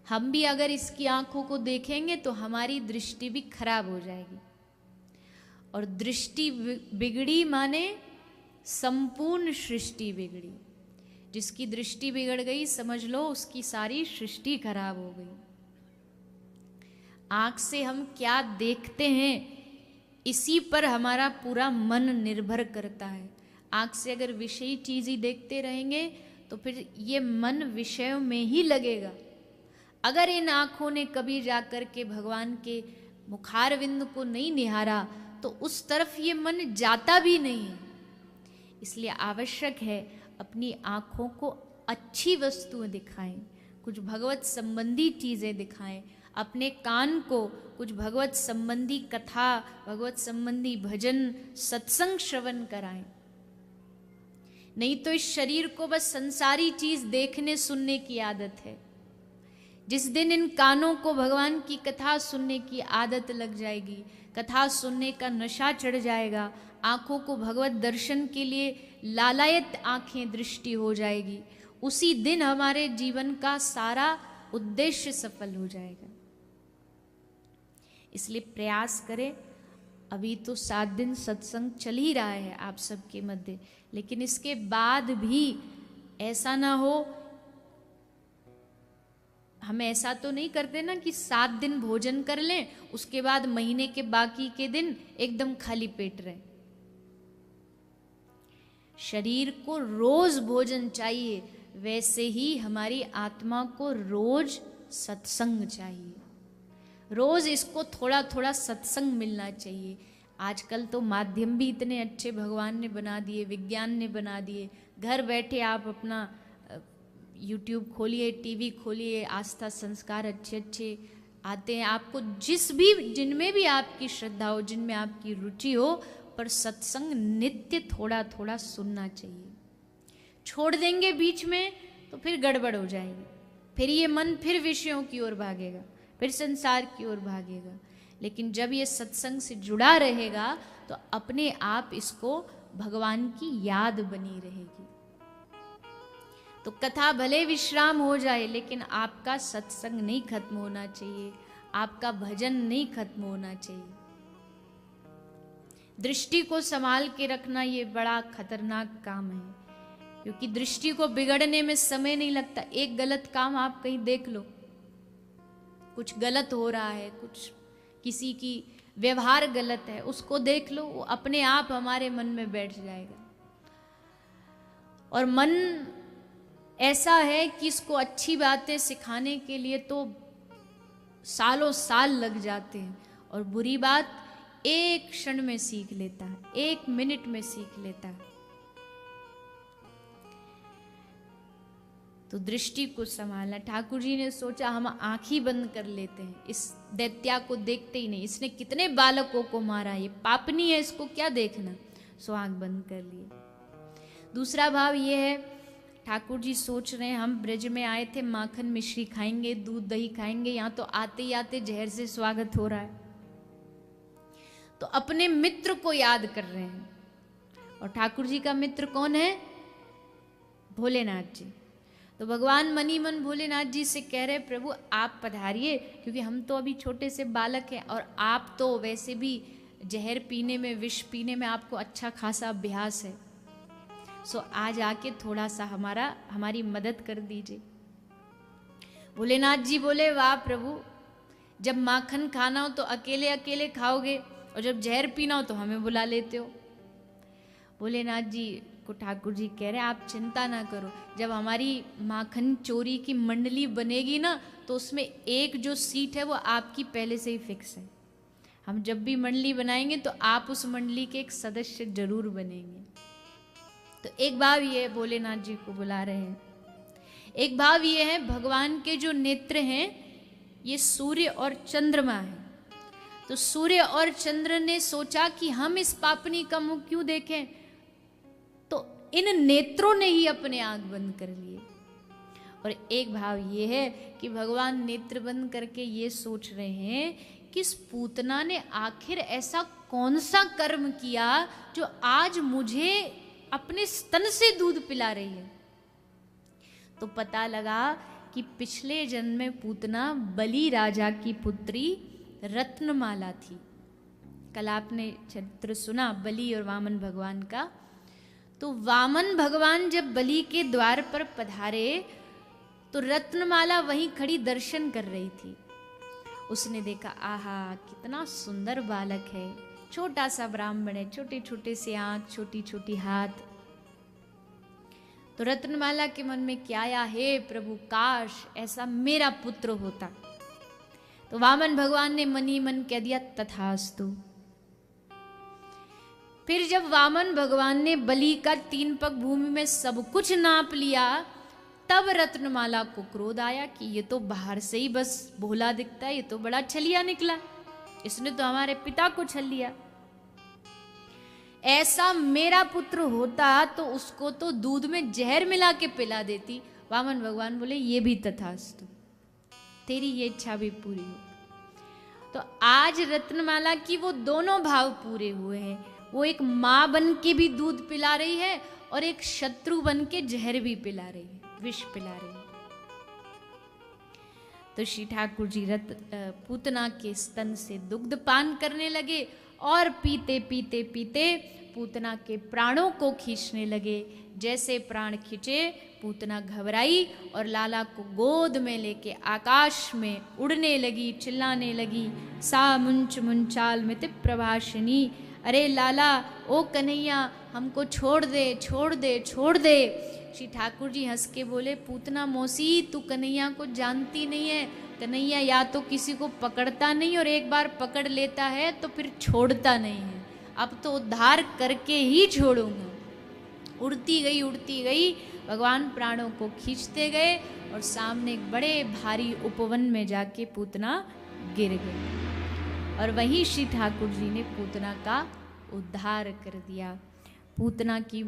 हम भी अगर इसकी आंखों को देखेंगे तो हमारी दृष्टि भी खराब हो जाएगी। और दृष्टि बिगड़ी माने संपूर्ण सृष्टि बिगड़ी। जिसकी दृष्टि बिगड़ गई समझ लो उसकी सारी सृष्टि खराब हो गई। आँख से हम क्या देखते हैं इसी पर हमारा पूरा मन निर्भर करता है। आँख से अगर विषयी चीज ही देखते रहेंगे तो फिर ये मन विषयों में ही लगेगा। अगर इन आँखों ने कभी जाकर के भगवान के मुखारविंद को नहीं निहारा तो उस तरफ ये मन जाता भी नहीं है। इसलिए आवश्यक है अपनी आँखों को अच्छी वस्तुएं दिखाएं, कुछ भगवत संबंधी चीजें दिखाएं, अपने कान को कुछ भगवत संबंधी कथा, भगवत संबंधी भजन, सत्संग श्रवण कराएं। नहीं तो इस शरीर को बस संसारी चीज देखने सुनने की आदत है। जिस दिन इन कानों को भगवान की कथा सुनने की आदत लग जाएगी, कथा सुनने का नशा चढ़ जाएगा, आंखों को भगवत दर्शन के लिए लालायत आंखें दृष्टि हो जाएगी, उसी दिन हमारे जीवन का सारा उद्देश्य सफल हो जाएगा। इसलिए प्रयास करें। अभी तो 7 दिन सत्संग चल ही रहा है आप सबके मध्य, लेकिन इसके बाद भी ऐसा ना हो, हम ऐसा तो नहीं करते ना कि 7 दिन भोजन कर लें उसके बाद महीने के बाकी के दिन एकदम खाली पेट रहे। शरीर को रोज भोजन चाहिए, वैसे ही हमारी आत्मा को रोज सत्संग चाहिए। रोज इसको थोड़ा थोड़ा सत्संग मिलना चाहिए। आजकल तो माध्यम भी इतने अच्छे भगवान ने बना दिए, विज्ञान ने बना दिए। घर बैठे आप अपना YouTube खोलिए, टीवी खोलिए, आस्था संस्कार अच्छे अच्छे आते हैं। आपको जिनमें भी आपकी श्रद्धा हो, जिनमें आपकी रुचि हो, पर सत्संग नित्य थोड़ा थोड़ा सुनना चाहिए। छोड़ देंगे बीच में तो फिर गड़बड़ हो जाएगी, फिर ये मन फिर विषयों की ओर भागेगा, फिर संसार की ओर भागेगा। लेकिन जब ये सत्संग से जुड़ा रहेगा तो अपने आप इसको भगवान की याद बनी रहेगी। तो कथा भले विश्राम हो जाए, लेकिन आपका सत्संग नहीं खत्म होना चाहिए, आपका भजन नहीं खत्म होना चाहिए। दृष्टि को संभाल के रखना ये बड़ा खतरनाक काम है, क्योंकि दृष्टि को बिगड़ने में समय नहीं लगता। एक गलत काम आप कहीं देख लो, कुछ गलत हो रहा है, कुछ किसी की व्यवहार गलत है, उसको देख लो, वो अपने आप हमारे मन में बैठ जाएगा। और मन ऐसा है कि इसको अच्छी बातें सिखाने के लिए तो सालों साल लग जाते हैं, और बुरी बात एक क्षण में सीख लेता है, 1 मिनट में सीख लेता है। तो दृष्टि को संभालना। ठाकुर जी ने सोचा हम आंख ही बंद कर लेते हैं, इस दैत्या को देखते ही नहीं, इसने कितने बालकों को मारा, ये पापनी है, इसको क्या देखना। सो आंख बंद कर लिए। दूसरा भाव ये है, ठाकुर जी सोच रहे हैं हम ब्रज में आए थे, माखन मिश्री खाएंगे, दूध दही खाएंगे, यहाँ तो आते ही आते जहर से स्वागत हो रहा है। तो अपने मित्र को याद कर रहे हैं, और ठाकुर जी का मित्र कौन है? भोलेनाथ जी। तो भगवान मनी मन भोलेनाथ जी से कह रहे, प्रभु आप पधारिए, क्योंकि हम तो अभी छोटे से बालक हैं, और आप तो वैसे भी जहर पीने में, विष पीने में आपको अच्छा खासा अभ्यास है। सो आज आके थोड़ा सा हमारी मदद कर दीजिए। भोलेनाथ जी बोले, वाह प्रभु, जब माखन खाना हो तो अकेले अकेले खाओगे, और जब जहर पीना हो तो हमें बुला लेते हो। भोलेनाथ जी को ठाकुर जी कह रहे, आप चिंता ना करो, जब हमारी माखन चोरी की मंडली बनेगी ना, तो उसमें एक जो सीट है वो आपकी पहले से ही फिक्स है। हम जब भी मंडली बनाएंगे तो आप उस मंडली के एक सदस्य जरूर बनेंगे। तो एक भाव ये है, भोलेनाथ जी को बुला रहे हैं। एक भाव ये है, भगवान के जो नेत्र हैं ये सूर्य और चंद्रमा है। तो सूर्य और चंद्र ने सोचा कि हम इस पापनी का मुख क्यों देखें, तो इन नेत्रों ने ही अपने आंख बंद कर लिए। और एक भाव ये है कि भगवान नेत्र बंद करके ये सोच रहे हैं कि इस पूतना ने आखिर ऐसा कौन सा कर्म किया जो आज मुझे अपने स्तन से दूध पिला रही है। तो पता लगा कि पिछले जन्म में पूतना बलि राजा की पुत्री रत्नमाला थी। कल आपने चरित्र सुना बलि और वामन भगवान का। तो वामन भगवान जब बलि के द्वार पर पधारे तो रत्नमाला वहीं खड़ी दर्शन कर रही थी। उसने देखा, आहा कितना सुंदर बालक है, छोटा सा ब्राह्मण है, छोटे छोटे से आंख, छोटी छोटी हाथ। तो रत्नमाला के मन में क्या आया, हे प्रभु काश ऐसा मेरा पुत्र होता। तो वामन भगवान ने मन ही मन कह दिया, तथास्तु। फिर जब वामन भगवान ने बलि का 3 पग भूमि में सब कुछ नाप लिया, तब रत्नमाला को क्रोध आया कि ये तो बाहर से ही बस भोला दिखता है, ये तो बड़ा छलिया निकला, इसने तो हमारे पिता को छल लिया। ऐसा मेरा पुत्र होता तो उसको तो दूध में जहर मिला के पिला देती। वामन भगवान बोले, ये भी तथास्तु, तेरी ये इच्छा भी पूरी हो। तो आज रत्नमाला की वो दोनों भाव पूरे हुए हैं। वो एक माँ बन के भी दूध पिला रही है और एक शत्रु बन के जहर भी पिला रही है, विष पिला रही है। तो श्री ठाकुर जी पूतना के स्तन से दुग्ध पान करने लगे और पीते पीते पीते पूतना के प्राणों को खींचने लगे। जैसे प्राण खींचे, पूतना घबराई और लाला को गोद में लेके आकाश में उड़ने लगी, चिल्लाने लगी, सा मुंच मुंचाल मित प्रभाषिनी, अरे लाला, ओ कन्हैया, हमको छोड़ दे, छोड़ दे, छोड़ दे। श्री ठाकुर जी हंस के बोले, पूतना मौसी, तू कन्हैया को जानती नहीं है। कन्हैया या तो किसी को पकड़ता नहीं और एक बार पकड़ लेता है तो फिर छोड़ता नहीं है। अब तो उद्धार करके ही छोड़ूंगा। उड़ती गई, भगवान प्राणों को खींचते गए और सामने एक बड़े भारी उपवन में जाके पूतना गिर गई। और वहीं श्री ठाकुर जी ने पूतना का उद्धार कर दिया। पूतना की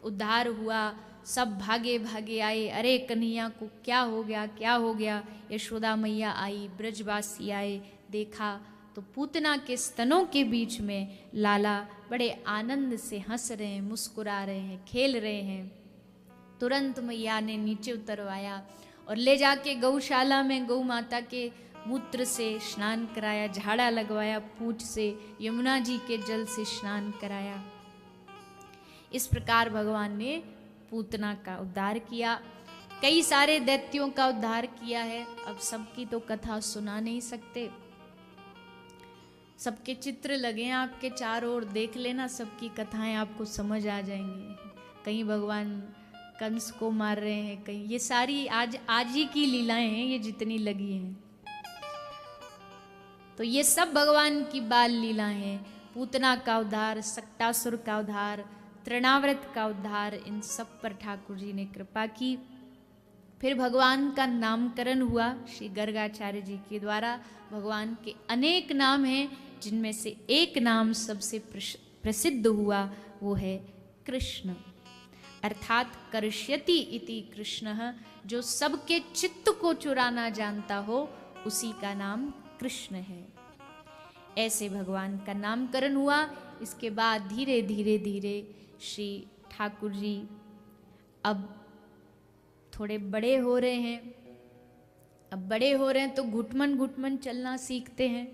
उद्धार हुआ, सब भागे भागे आए, अरे कन्हैया को क्या हो गया, क्या हो गया। यशोदा मैया आई, ब्रजवासी आए, देखा तो पूतना के स्तनों के बीच में लाला बड़े आनंद से हंस रहे हैं, मुस्कुरा रहे हैं, खेल रहे हैं। तुरंत मैया ने नीचे उतरवाया और ले जाके गौशाला में गौ माता के मूत्र से स्नान कराया, झाड़ा लगवाया, पूंछ से यमुना जी के जल से स्नान कराया। इस प्रकार भगवान ने पूतना का उद्धार किया। कई सारे दैत्यों का उद्धार किया है। अब सबकी तो कथा सुना नहीं सकते, सबके चित्र लगे हैं आपके चारों ओर, देख लेना, सबकी कथाएं आपको समझ आ जाएंगी। कहीं भगवान कंस को मार रहे हैं, कहीं ये सारी आज ही की लीलाएं हैं, ये जितनी लगी हैं। तो ये सब भगवान की बाल लीला हैं। पूतना का उद्धार, सक्टासुर का उद्धार, तृणाव्रत का उद्धार, इन सब पर ठाकुर जी ने कृपा की। फिर भगवान का नामकरण हुआ श्री गर्गाचार्य जी के द्वारा। भगवान के अनेक नाम हैं, जिनमें से एक नाम सबसे प्रसिद्ध हुआ, वो है कृष्ण, अर्थात करिष्यति इति कृष्णः। जो सबके चित्त को चुराना जानता हो, उसी का नाम कृष्ण है। ऐसे भगवान का नामकरण हुआ। इसके बाद धीरे धीरे धीरे श्री ठाकुर जी अब थोड़े बड़े हो रहे हैं। अब बड़े हो रहे हैं तो घुटमन घुटमन चलना सीखते हैं।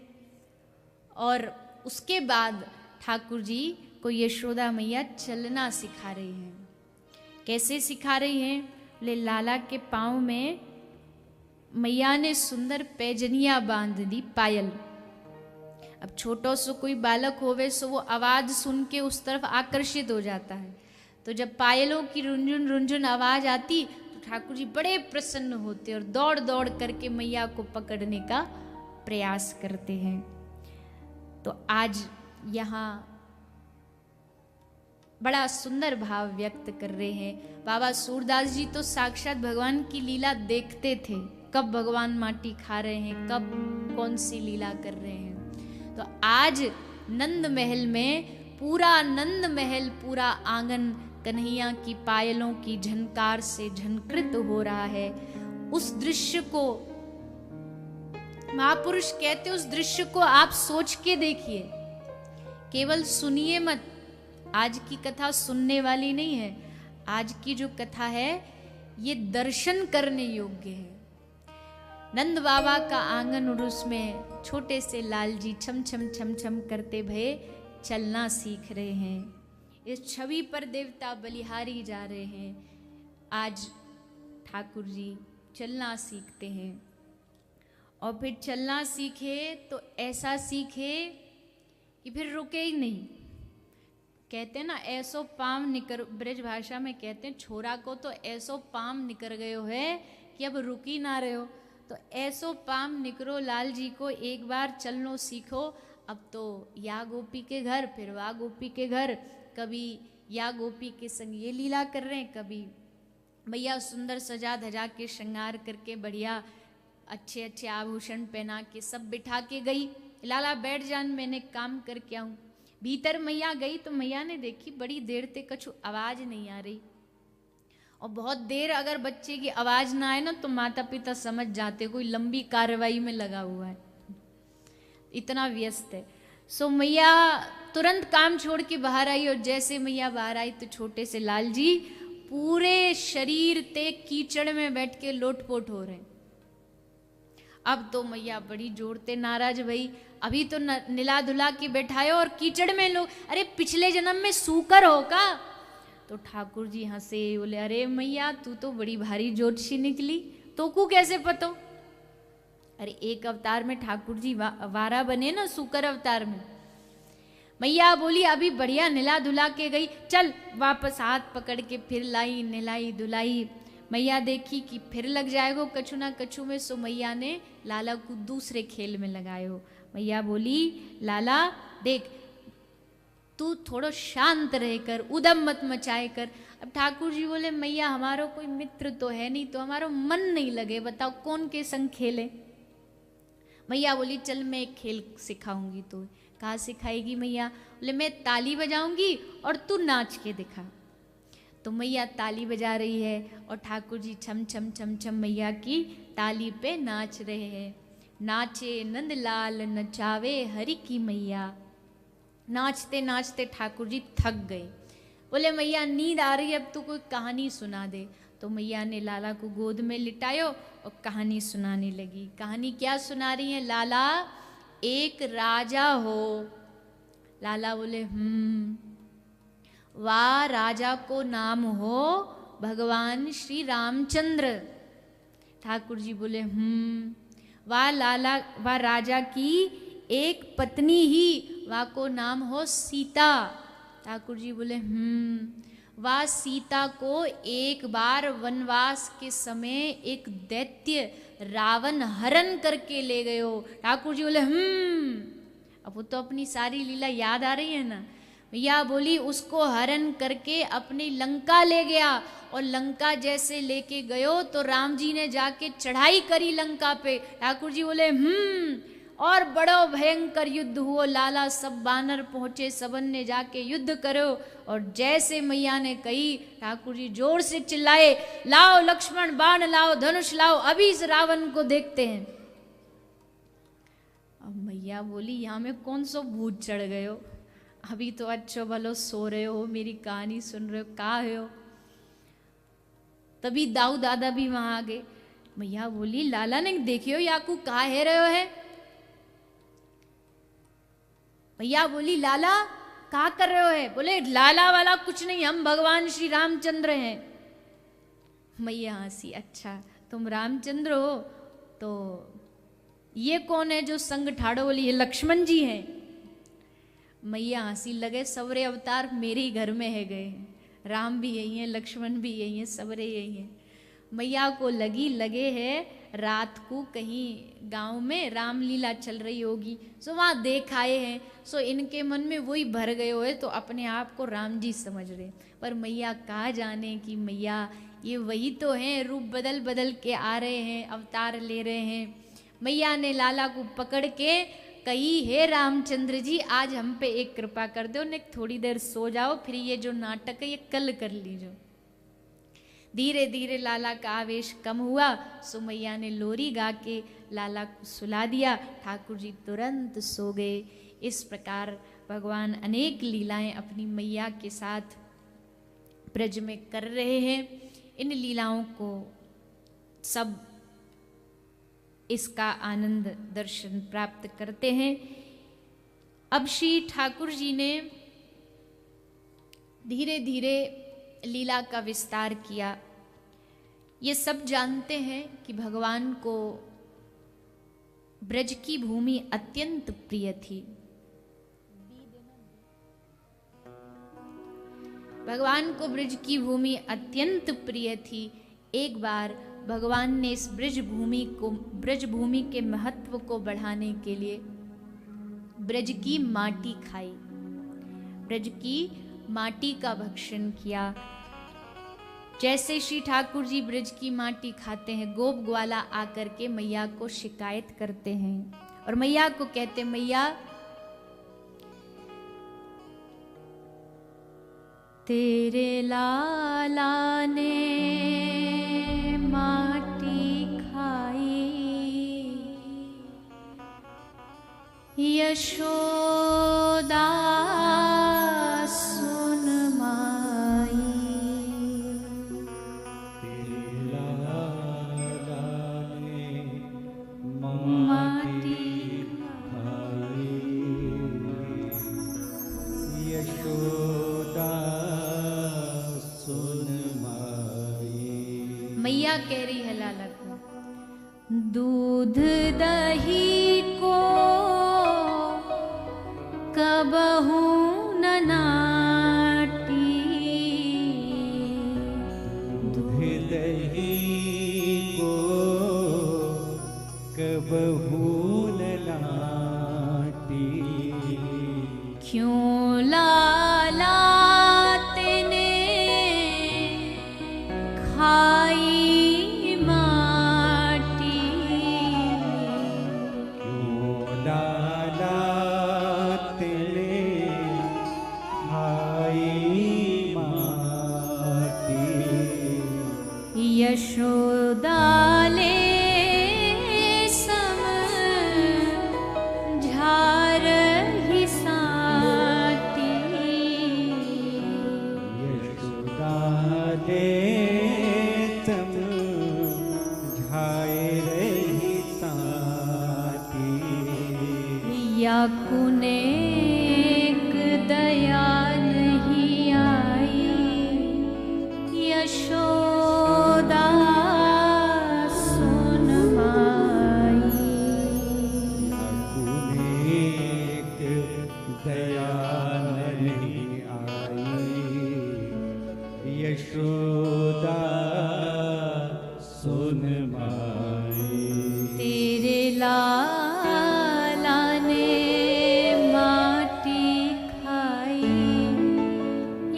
और उसके बाद ठाकुर जी को यशोदा मैया चलना सिखा रही हैं। कैसे सिखा रही हैं? बोले लाला के पाँव में मैया ने सुंदर पैजनिया बांध दी, पायल। अब छोटो सो कोई बालक होवे सो वो आवाज सुन के उस तरफ आकर्षित हो जाता है। तो जब पायलों की रुंझुन रुंझुन आवाज आती तो ठाकुर जी बड़े प्रसन्न होते और दौड़ दौड़ करके मैया को पकड़ने का प्रयास करते हैं। तो आज यहाँ बड़ा सुंदर भाव व्यक्त कर रहे हैं। बाबा सूरदास जी तो साक्षात भगवान की लीला देखते थे, कब भगवान माटी खा रहे हैं, कब कौन सी लीला कर रहे हैं। तो आज नंद महल में पूरा नंद महल, पूरा आंगन कन्हैया की पायलों की झनकार से झनकृत हो रहा है। उस दृश्य को महापुरुष कहते, उस दृश्य को आप सोच के देखिए, केवल सुनिए मत। आज की कथा सुनने वाली नहीं है, आज की जो कथा है ये दर्शन करने योग्य है। नंद बाबा का आंगन और उसमें छोटे से लाल जी छम छम छम छम करते भये चलना सीख रहे हैं। इस छवि पर देवता बलिहारी जा रहे हैं। आज ठाकुर जी चलना सीखते हैं और फिर चलना सीखे तो ऐसा सीखे कि फिर रुके ही नहीं। कहते हैं ना, ऐसो पाम निकर, ब्रज भाषा में कहते हैं छोरा को तो ऐसो पाम निकर गयो है कि अब रुक ही ना रहे हो। तो ऐसो पाम निकरो लाल जी को, एक बार चलनो सीखो। अब तो या गोपी के घर, फिर वाह गोपी के घर, कभी या गोपी के संग ये लीला कर रहे हैं, कभी मैया सुंदर सजा धजा के श्रृंगार करके बढ़िया अच्छे अच्छे आभूषण पहना के सब बिठा के गई। लाला बैठ जान, मैंने काम करके आऊं। भीतर मैया गई तो मैया ने देखी बड़ी देर तक कछु आवाज नहीं आ रही। और बहुत देर अगर बच्चे की आवाज ना आए ना तो माता पिता समझ जाते कोई लंबी कार्रवाई में लगा हुआ है, इतना व्यस्त है। सो मैया तुरंत काम छोड़ के बाहर आई, और जैसे मैया बाहर आई तो छोटे से लाल जी पूरे शरीर ते कीचड़ में बैठ के लोटपोट हो रहे हैं। अब तो मैया बड़ी जोर ते नाराज भई, अभी तो निला धुला के बैठाए और कीचड़ में लोग, अरे पिछले जन्म में सूकर हो का। तो ठाकुर जी हंसे, बोले अरे मैया तू तो बड़ी भारी ज्योतिषी निकली, तो को कैसे पतो। अरे एक अवतार में ठाकुर जी वारा बने ना, सूकर अवतार में। मैया बोली अभी बढ़िया निला धुला के गई, चल वापस हाथ पकड़ के फिर लाई, निलाई धुलाई। मैया देखी कि फिर लग जाएगो कछु ना कछु में, सो मैया ने लाला को दूसरे खेल में लगायो। मैया बोली लाला देख तू थोड़ो शांत रहकर, उदम मत मचाए कर। अब ठाकुर जी बोले मैया हमारो कोई मित्र तो है नहीं, तो हमारो मन नहीं लगे, बताओ कौन के संग खेले। मैया बोली चल मैं एक खेल सिखाऊंगी। तो कहाँ सिखाएगी मैया? बोले मैं ताली बजाऊंगी और तू नाच के दिखा। तो मैया ताली बजा रही है और ठाकुर जी छम छम छम छम मैया की ताली पे नाच रहे हैं। नाचे नंदलाल नचावे हरि की मैया। नाचते नाचते ठाकुर जी थक गए, बोले मैया नींद आ रही है, अब तू कोई कहानी सुना दे। तो मैया ने लाला को गोद में लिटायो और कहानी सुनाने लगी। कहानी क्या सुना रही है? लाला एक राजा हो। लाला बोले वाह राजा को नाम हो भगवान श्री रामचंद्र। ठाकुर जी बोले वाह लाला, वाह राजा की एक पत्नी ही, वाह को नाम हो सीता। ठाकुर जी बोले वाह सीता को एक बार वनवास के समय एक दैत्य रावण हरण करके ले गए हो। ठाकुर जी बोले अब वो तो अपनी सारी लीला याद आ रही है ना। मैया बोली उसको हरण करके अपनी लंका ले गया, और लंका जैसे लेके गयो तो राम जी ने जाके चढ़ाई करी लंका पे। ठाकुर जी बोले और बड़ो भयंकर युद्ध हुआ। लाला सब बानर पहुंचे, सबन ने जाके युद्ध करो, और जैसे मैया ने कही ठाकुर जी जोर से चिल्लाए लाओ लक्ष्मण बाण लाओ, धनुष लाओ, अभी इस रावण को देखते हैं। अब मैया बोली यहाँ में कौन सो भूत चढ़ गए हो, अभी तो अच्छो भलो सो रहे हो, मेरी कहानी सुन रहे हो, का हो। तभी दाऊ दादा भी वहां आ गए। मैया बोली लाला ने देखियो याकू कहा है रहे हो है। मैया बोली लाला कहा कर रहे हो है? बोले लाला वाला कुछ नहीं, हम भगवान श्री रामचंद्र हैं। मैया हंसी, अच्छा तुम रामचंद्र हो, तो ये कौन है जो संग ठाड़ो? बोली ये लक्ष्मण जी हैं। मैया हंसी, लगे सवरे अवतार मेरे ही घर में है गए, राम भी यही है, लक्ष्मण भी यही है, सवरे यही है। मैया को लगे है रात को कहीं गांव में रामलीला चल रही होगी, सो वहाँ देख आए हैं, सो इनके मन में वही भर गए हुए, तो अपने आप को राम जी समझ रहे। पर मैया कहा जाने कि मैया ये वही तो हैं, रूप बदल बदल के आ रहे हैं, अवतार ले रहे हैं। मैया ने लाला को पकड़ के कही हे रामचंद्र जी आज हम पे एक कृपा कर दो, ने थोड़ी देर सो जाओ, फिर ये जो नाटक है ये कल कर लीजिए। धीरे धीरे लाला का आवेश कम हुआ, सो मैया ने लोरी गा के लाला को सुला दिया। ठाकुर जी तुरंत सो गए। इस प्रकार भगवान अनेक लीलाएं अपनी मैया के साथ ब्रज में कर रहे हैं। इन लीलाओं को सब इसका आनंद दर्शन प्राप्त करते हैं। अब श्री ठाकुर जी ने धीरे धीरे लीला का विस्तार किया। ये सब जानते हैं कि भगवान को ब्रज की भूमि अत्यंत प्रिय थी। भगवान को ब्रज की भूमि अत्यंत प्रिय थी। एक बार भगवान ने इस ब्रज भूमि के महत्व को बढ़ाने के लिए ब्रज की माटी खाई, ब्रज की माटी का भक्षण किया। जैसे श्री ठाकुर जी ब्रज की माटी खाते हैं, गोप ग्वाला आकर के मैया को शिकायत करते हैं और मैया को कहते, मैया तेरे लाला ने माटी खाई, यशोदा सुन माई। तेरे लाला ने माटी खाई, यशोदा सुन माई। मैया कह रही है लाला को, दूध दही को कबहू न नाटी, दूध दही को कबहू न नाटी, क्यों लाला तेने खाई माटी, क्यों लाला तेरे खाई माटी, यशोदा ले समझा रही साटी, यशोदा ले समझाए रही साथी, या कुनेक दया नहीं आई, यशोदा सुन माई। अकुनेक दया नहीं आई, यशोदा सुन माई। तेरे लाला ने माटी खाई,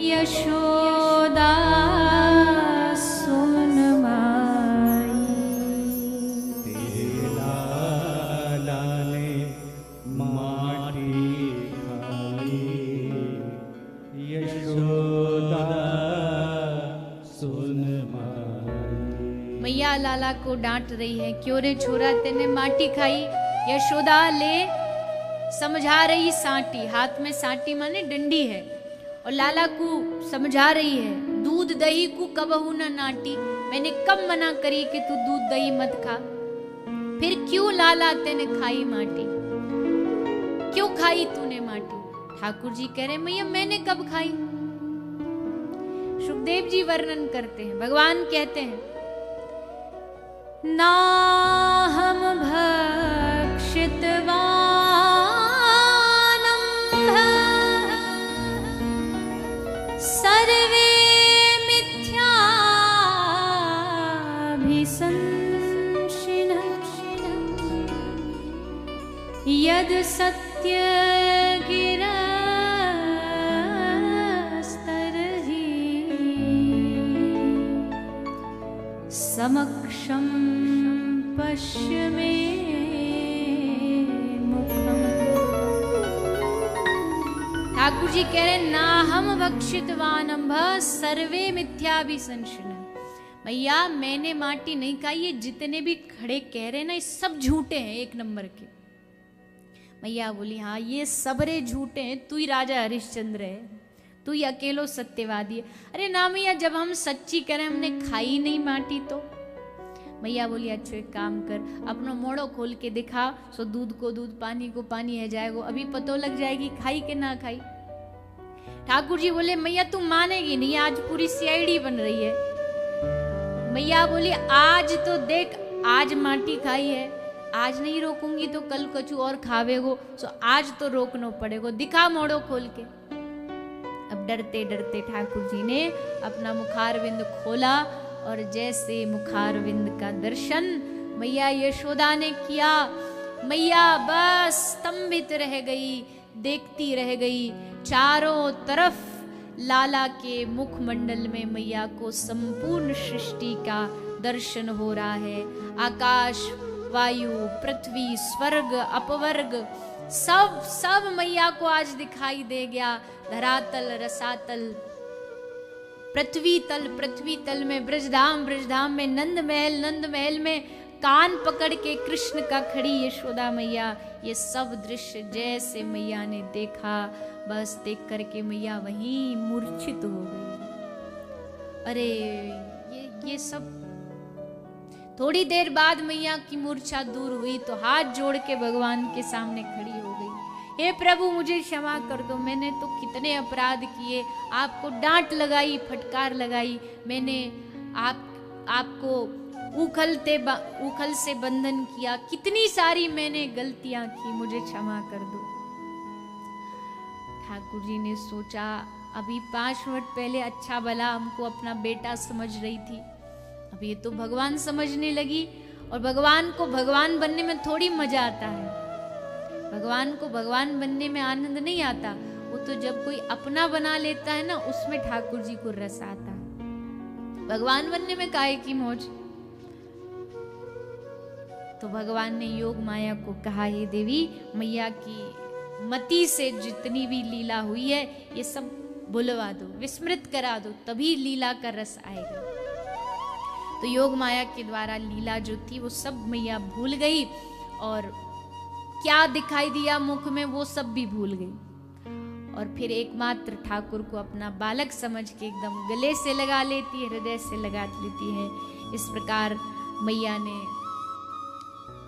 यशोदा सुन माई। तेरे लाला ने माटी खाई, यशोदा सुन माई। मैया लाला को डांट रही है, क्यों रे छोरा तेने माटी खाई। यशोदा ले समझा रही साटी, हाथ में साटी माने डंडी है, और लाला को समझा रही है, दूध दही को कबहू न नाटी। मैंने कब मना करी कि तू दूध दही मत खा, फिर क्यों लाला तेने खाई माटी, क्यों खाई तूने माटी। ठाकुर जी कह रहे, मैया मैंने कब खाई। सुखदेव जी वर्णन करते हैं, भगवान कहते हैं, ना हम भक्षितवानम् सर्वे मिथ्याभिसंशिनः, यद सत्य गिरस्तर्हि समक्षं पश्य मे मुखम। ठाकुर जी कह रहे, ना हम भक्षितवानम्भ सर्वे मिथ्याभिसंशिनः। मैया मैंने माटी नहीं खाई, ये जितने भी खड़े कह रहे ना ये सब झूठे हैं, एक नंबर के। मैया बोली, हाँ ये सबरे झूठे हैं, तू ही राजा हरिश्चंद्र है, तू ही अकेलो सत्यवादी है। अरे ना मैया, जब हम सच्ची करें, हमने खाई नहीं माटी तो। मैया बोली, अच्छा एक काम कर, अपना मोड़ो खोल के दिखा, सो दूध को दूध, पानी को पानी है जाएगो, अभी पतो लग जाएगी खाई के ना खाई। ठाकुर जी बोले, मैया तू मानेगी नहीं, आज पूरी सीआईडी बन रही है। मैया बोली, आज तो देख, आज माटी खाई है, आज नहीं रोकूंगी तो कल कछु और खावेगो, सो आज तो रोकना पड़ेगो, दिखा मोड़ो खोल के। अब डरते डरते ठाकुर जी ने अपना मुखारविंद खोला और जैसे मुखारविंद का दर्शन मैया यशोदा ने किया, मैया बस स्तंभित रह गई, देखती रह गई। चारों तरफ लाला के मुखमंडल में मैया को संपूर्ण सृष्टि का दर्शन हो रहा है। आकाश, वायु, पृथ्वी, स्वर्ग, अपवर्ग सब सब मैया को आज दिखाई दे गया। धरातल, रसातल, पृथ्वी तल में ब्रजधाम, ब्रजधाम में नंद महल, नंद महल में कान पकड़ के कृष्ण का खड़ी यशोदा मैया। ये सब दृश्य जैसे मैया ने देखा, बस देख करके मैया वहीं मूर्छित हो गई। अरे ये सब थोड़ी देर बाद मैया की मूर्छा दूर हुई तो हाथ जोड़ के भगवान के सामने खड़ी हो गई। हे प्रभु मुझे क्षमा कर दो, मैंने तो कितने अपराध किए, आपको डांट लगाई, फटकार लगाई, मैंने आपको उखल से बंधन किया, कितनी सारी मैंने गलतियां की, मुझे क्षमा कर दो। ठाकुर जी ने सोचा अभी 5 मिनट पहले अच्छा भला हमको अपना बेटा समझ रही थी, अब ये तो भगवान समझने लगी। और भगवान को भगवान बनने में थोड़ी मजा आता है, भगवान को भगवान बनने में आनंद नहीं आता, वो तो जब कोई अपना बना लेता है ना उसमें ठाकुर जी को रस आता है। भगवान बनने में काहे की मौज। तो भगवान ने योग माया को कहा, हे देवी, मैया की मति से जितनी भी लीला हुई है ये सब भुलवा दो, विस्मृत करा दो, तभी लीला का रस आएगा। तो योग माया के द्वारा लीला जो थी वो सब मैया भूल गई और क्या दिखाई दिया मुख में वो सब भी भूल गई। और फिर एकमात्र ठाकुर को अपना बालक समझ के एकदम गले से लगा लेती है, हृदय से लगा लेती है। इस प्रकार मैया ने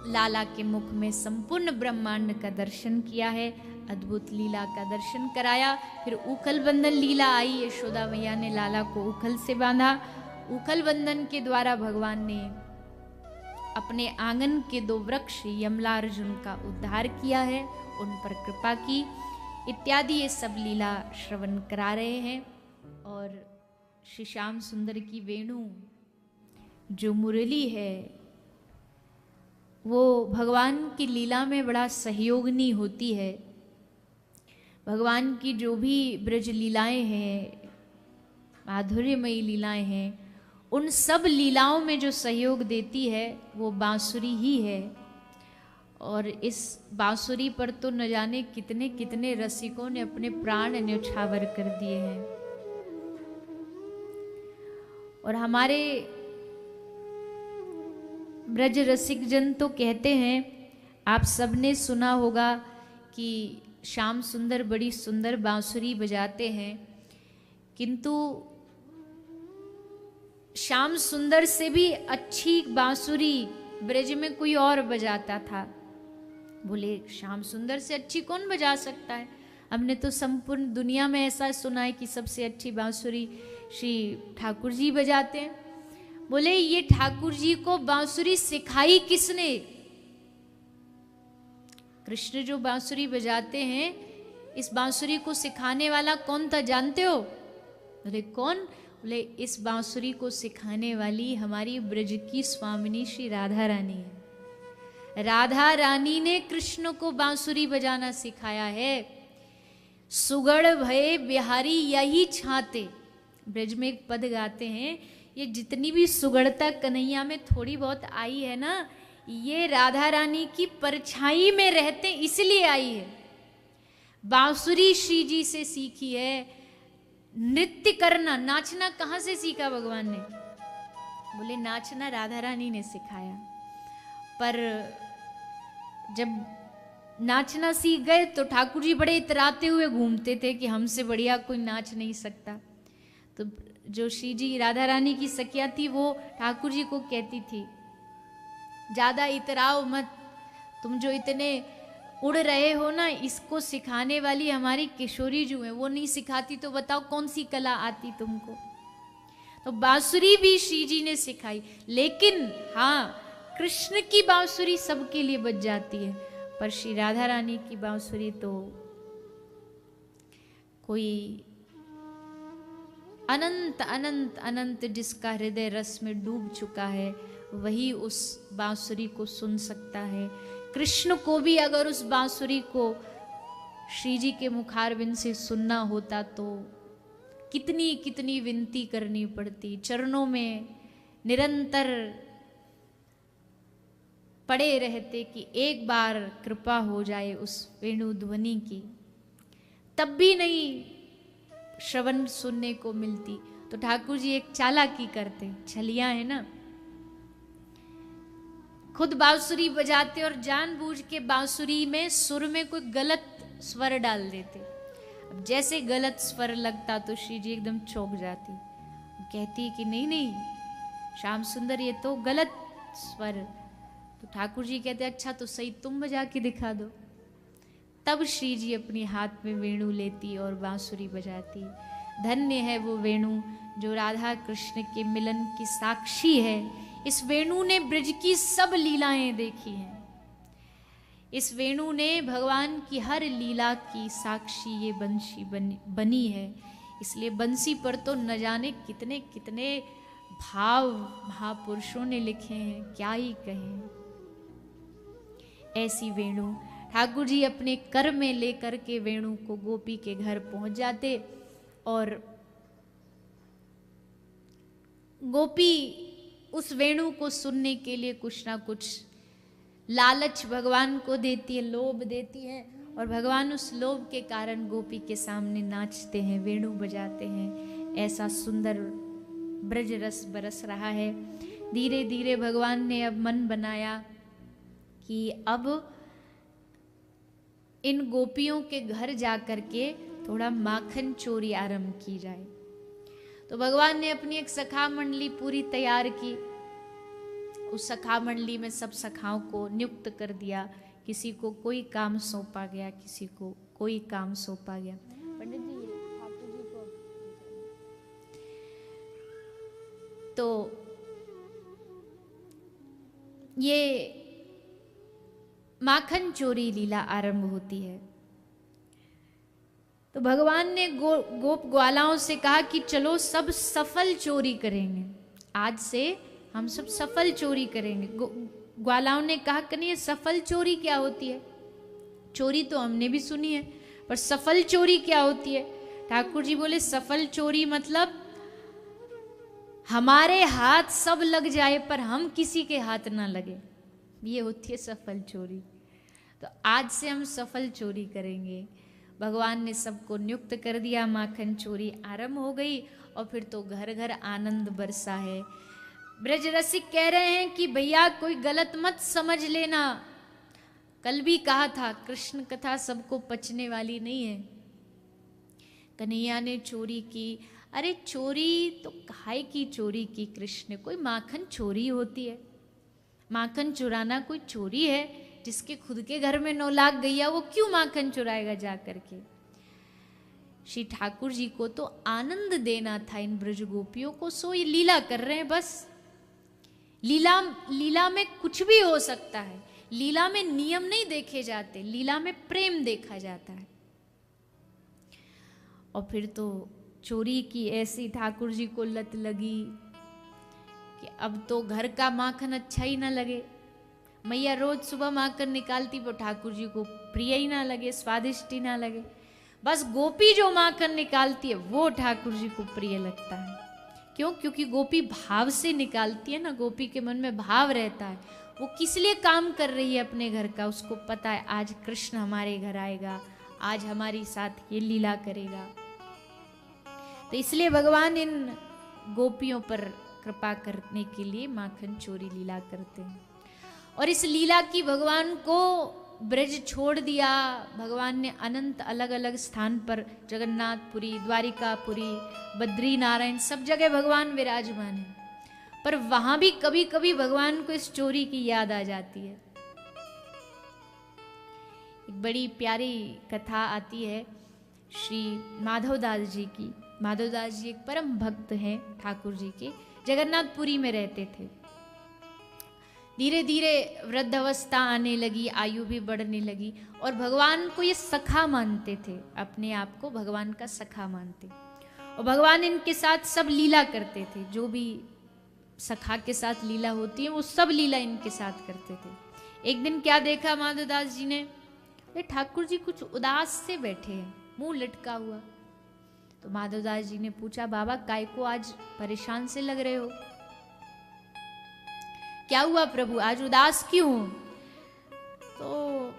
लाला के मुख में संपूर्ण ब्रह्मांड का दर्शन किया है, अद्भुत लीला का दर्शन कराया। फिर उखल बंधन लीला आई, यशोदा मैया ने लाला को उखल से बांधा। उखल बंधन के द्वारा भगवान ने अपने आंगन के 2 वृक्ष यमलार्जुन का उद्धार किया है, उन पर कृपा की, इत्यादि ये सब लीला श्रवण करा रहे हैं। और श्री श्याम सुंदर की वेणु जो मुरली है वो भगवान की लीला में बड़ा सहयोगिनी होती है। भगवान की जो भी ब्रज लीलाएं हैं, माधुर्यमयी लीलाएं हैं, उन सब लीलाओं में जो सहयोग देती है वो बांसुरी ही है। और इस बांसुरी पर तो न जाने कितने कितने रसिकों ने अपने प्राण न्यौछावर कर दिए हैं। और हमारे ब्रज रसिक जन तो कहते हैं, आप सबने सुना होगा कि श्याम सुंदर बड़ी सुंदर बांसुरी बजाते हैं, किंतु श्याम सुंदर से भी अच्छी बांसुरी ब्रज में कोई और बजाता था। बोले श्याम सुंदर से अच्छी कौन बजा सकता है? हमने तो संपूर्ण दुनिया में ऐसा सुना है कि सबसे अच्छी बांसुरी श्री ठाकुर जी बजाते हैं। बोले ये ठाकुर जी को बांसुरी सिखाई किसने? कृष्ण जो बांसुरी बजाते हैं, इस बांसुरी को सिखाने वाला कौन था जानते हो? बोले कौन? बोले इस बांसुरी को सिखाने वाली हमारी ब्रज की स्वामिनी श्री राधा रानी है। राधा रानी ने कृष्ण को बांसुरी बजाना सिखाया है। सुगड़ भये बिहारी यही छाते, ब्रज में एक पद गाते हैं, ये जितनी भी सुगढ़ता कन्हैया में थोड़ी बहुत आई है ना, ये राधा रानी की परछाई में रहते इसलिए आई है। बांसुरी श्री जी से सीखी है। नृत्य करना, नाचना कहाँ से सीखा भगवान ने? बोले नाचना राधा रानी ने सिखाया। पर जब नाचना सीख गए तो ठाकुर जी बड़े इतराते हुए घूमते थे कि हमसे बढ़िया कोई नाच नहीं सकता। तो जो श्री जी राधा रानी की सखिया थी वो ठाकुर जी को कहती थी, ज्यादा इतराओ मत, तुम जो इतने उड़ रहे हो ना, इसको सिखाने वाली हमारी किशोरी जो है, वो नहीं सिखाती तो बताओ कौन सी कला आती तुमको? तो बांसुरी भी श्री जी ने सिखाई। लेकिन हाँ, कृष्ण की बांसुरी सबके लिए बज जाती है, पर श्री राधा रानी की बांसुरी तो कोई अनंत अनंत अनंत जिसका हृदय रस में डूब चुका है वही उस बांसुरी को सुन सकता है। कृष्ण को भी अगर उस बांसुरी को श्री जी के मुखारविंद से सुनना होता तो कितनी कितनी विनती करनी पड़ती, चरणों में निरंतर पड़े रहते कि एक बार कृपा हो जाए उस वेणु ध्वनि की, तब भी नहीं श्रवण सुनने को मिलती। तो ठाकुर जी एक चालाकी करते, छलियां है ना, खुद बांसुरी बजाते और जानबूझ के बांसुरी में सुर में कोई गलत स्वर डाल देते। अब जैसे गलत स्वर लगता तो श्री जी एकदम चौंक जाती, कहती कि नहीं नहीं श्याम सुंदर ये तो गलत स्वर। तो ठाकुर जी कहते अच्छा तो सही तुम बजा के दिखा दो। तब श्री जी अपनी हाथ में वेणु लेती और बांसुरी बजाती। धन्य है वो वेणु जो राधा कृष्ण के मिलन की साक्षी है। इस वेणु ने ब्रज की सब लीलाएं देखी हैं। इस वेणु ने भगवान की हर लीला की साक्षी ये बंशी बनी है। इसलिए बंसी पर तो न जाने कितने कितने भाव महापुरुषों ने लिखे हैं, क्या ही कहें। ऐसी वेणु ठाकुर जी अपने कर में लेकर के वेणु को गोपी के घर पहुंच जाते और गोपी उस वेणु को सुनने के लिए कुछ ना कुछ लालच भगवान को देती है, लोभ देती है, और भगवान उस लोभ के कारण गोपी के सामने नाचते हैं, वेणु बजाते हैं। ऐसा सुंदर ब्रज रस बरस रहा है। धीरे धीरे भगवान ने अब मन बनाया कि अब इन गोपियों के घर जाकर के थोड़ा माखन चोरी आरंभ की जाए। तो भगवान ने अपनी एक सखा मंडली पूरी तैयार की। उस सखा मंडली में सब सखाओं को नियुक्त कर दिया। किसी को कोई काम सौंपा गया, किसी को कोई काम सौंपा गया। पंडित जी ठाकुर जी को तो ये माखन चोरी लीला आरंभ होती है। तो भगवान ने गोप ग्वालाओं से कहा कि चलो सब सफल चोरी करेंगे, आज से हम सब सफल चोरी करेंगे। ग्वालाओं ने कहा कि नहीं सफल चोरी क्या होती है? चोरी तो हमने भी सुनी है, पर सफल चोरी क्या होती है? ठाकुर जी बोले सफल चोरी मतलब हमारे हाथ सब लग जाए पर हम किसी के हाथ ना लगे, ये होती है सफल चोरी। तो आज से हम सफल चोरी करेंगे। भगवान ने सबको नियुक्त कर दिया, माखन चोरी आरंभ हो गई और फिर तो घर घर आनंद बरसा है। ब्रज रसिक कह रहे हैं कि भैया कोई गलत मत समझ लेना, कल भी कहा था कृष्ण कथा सबको पचने वाली नहीं है। कन्हैया ने चोरी की, अरे चोरी तो काहे की चोरी की कृष्ण ने? कोई माखन चोरी होती है? माखन चुराना कोई चोरी है? जिसके खुद के घर में 9 लाख गैया वो क्यों माखन चुराएगा जा करके? श्री ठाकुर जी को तो आनंद देना था इन ब्रज गोपियों को, सो ये लीला कर रहे हैं बस। लीला में कुछ भी हो सकता है। लीला में नियम नहीं देखे जाते, लीला में प्रेम देखा जाता है। और फिर तो चोरी की ऐसी ठाकुर जी को लत लगी कि अब तो घर का माखन अच्छा ही ना लगे। मैया रोज सुबह माखन निकालती पर ठाकुर जी को प्रिय ही ना लगे, स्वादिष्ट ही ना लगे। बस गोपी जो माखन निकालती है वो ठाकुर जी को प्रिय लगता है। क्यों? क्योंकि गोपी भाव से निकालती है ना, गोपी के मन में भाव रहता है। वो किस लिए काम कर रही है अपने घर का, उसको पता है आज कृष्ण हमारे घर आएगा, आज हमारी साथ ये लीला करेगा। तो इसलिए भगवान इन गोपियों पर कृपा करने के लिए माखन चोरी लीला करते हैं। और इस लीला की भगवान को ब्रज छोड़ दिया। भगवान ने अनंत अलग अलग स्थान पर, जगन्नाथपुरी, द्वारिकापुरी, बद्री नारायण, सब जगह भगवान विराजमान है। पर वहां भी कभी कभी भगवान को इस चोरी की याद आ जाती है। एक बड़ी प्यारी कथा आती है श्री माधवदास जी की। माधवदास जी एक परम भक्त हैं ठाकुर जी के, जगन्नाथपुरी में रहते थे। धीरे धीरे वृद्धावस्था आने लगी, आयु भी बढ़ने लगी, और भगवान को ये सखा मानते थे, अपने आप को भगवान का सखा मानते, और भगवान इनके साथ सब लीला करते थे, जो भी सखा के साथ लीला होती है वो सब लीला इनके साथ करते थे। एक दिन क्या देखा माधवदास जी ने, ये ठाकुर जी कुछ उदास से बैठे हैं, मुंह लटका हुआ। तो माधवदास जी ने पूछा, बाबा काय को आज परेशान से लग रहे हो, क्या हुआ प्रभु, आज उदास क्यों? तो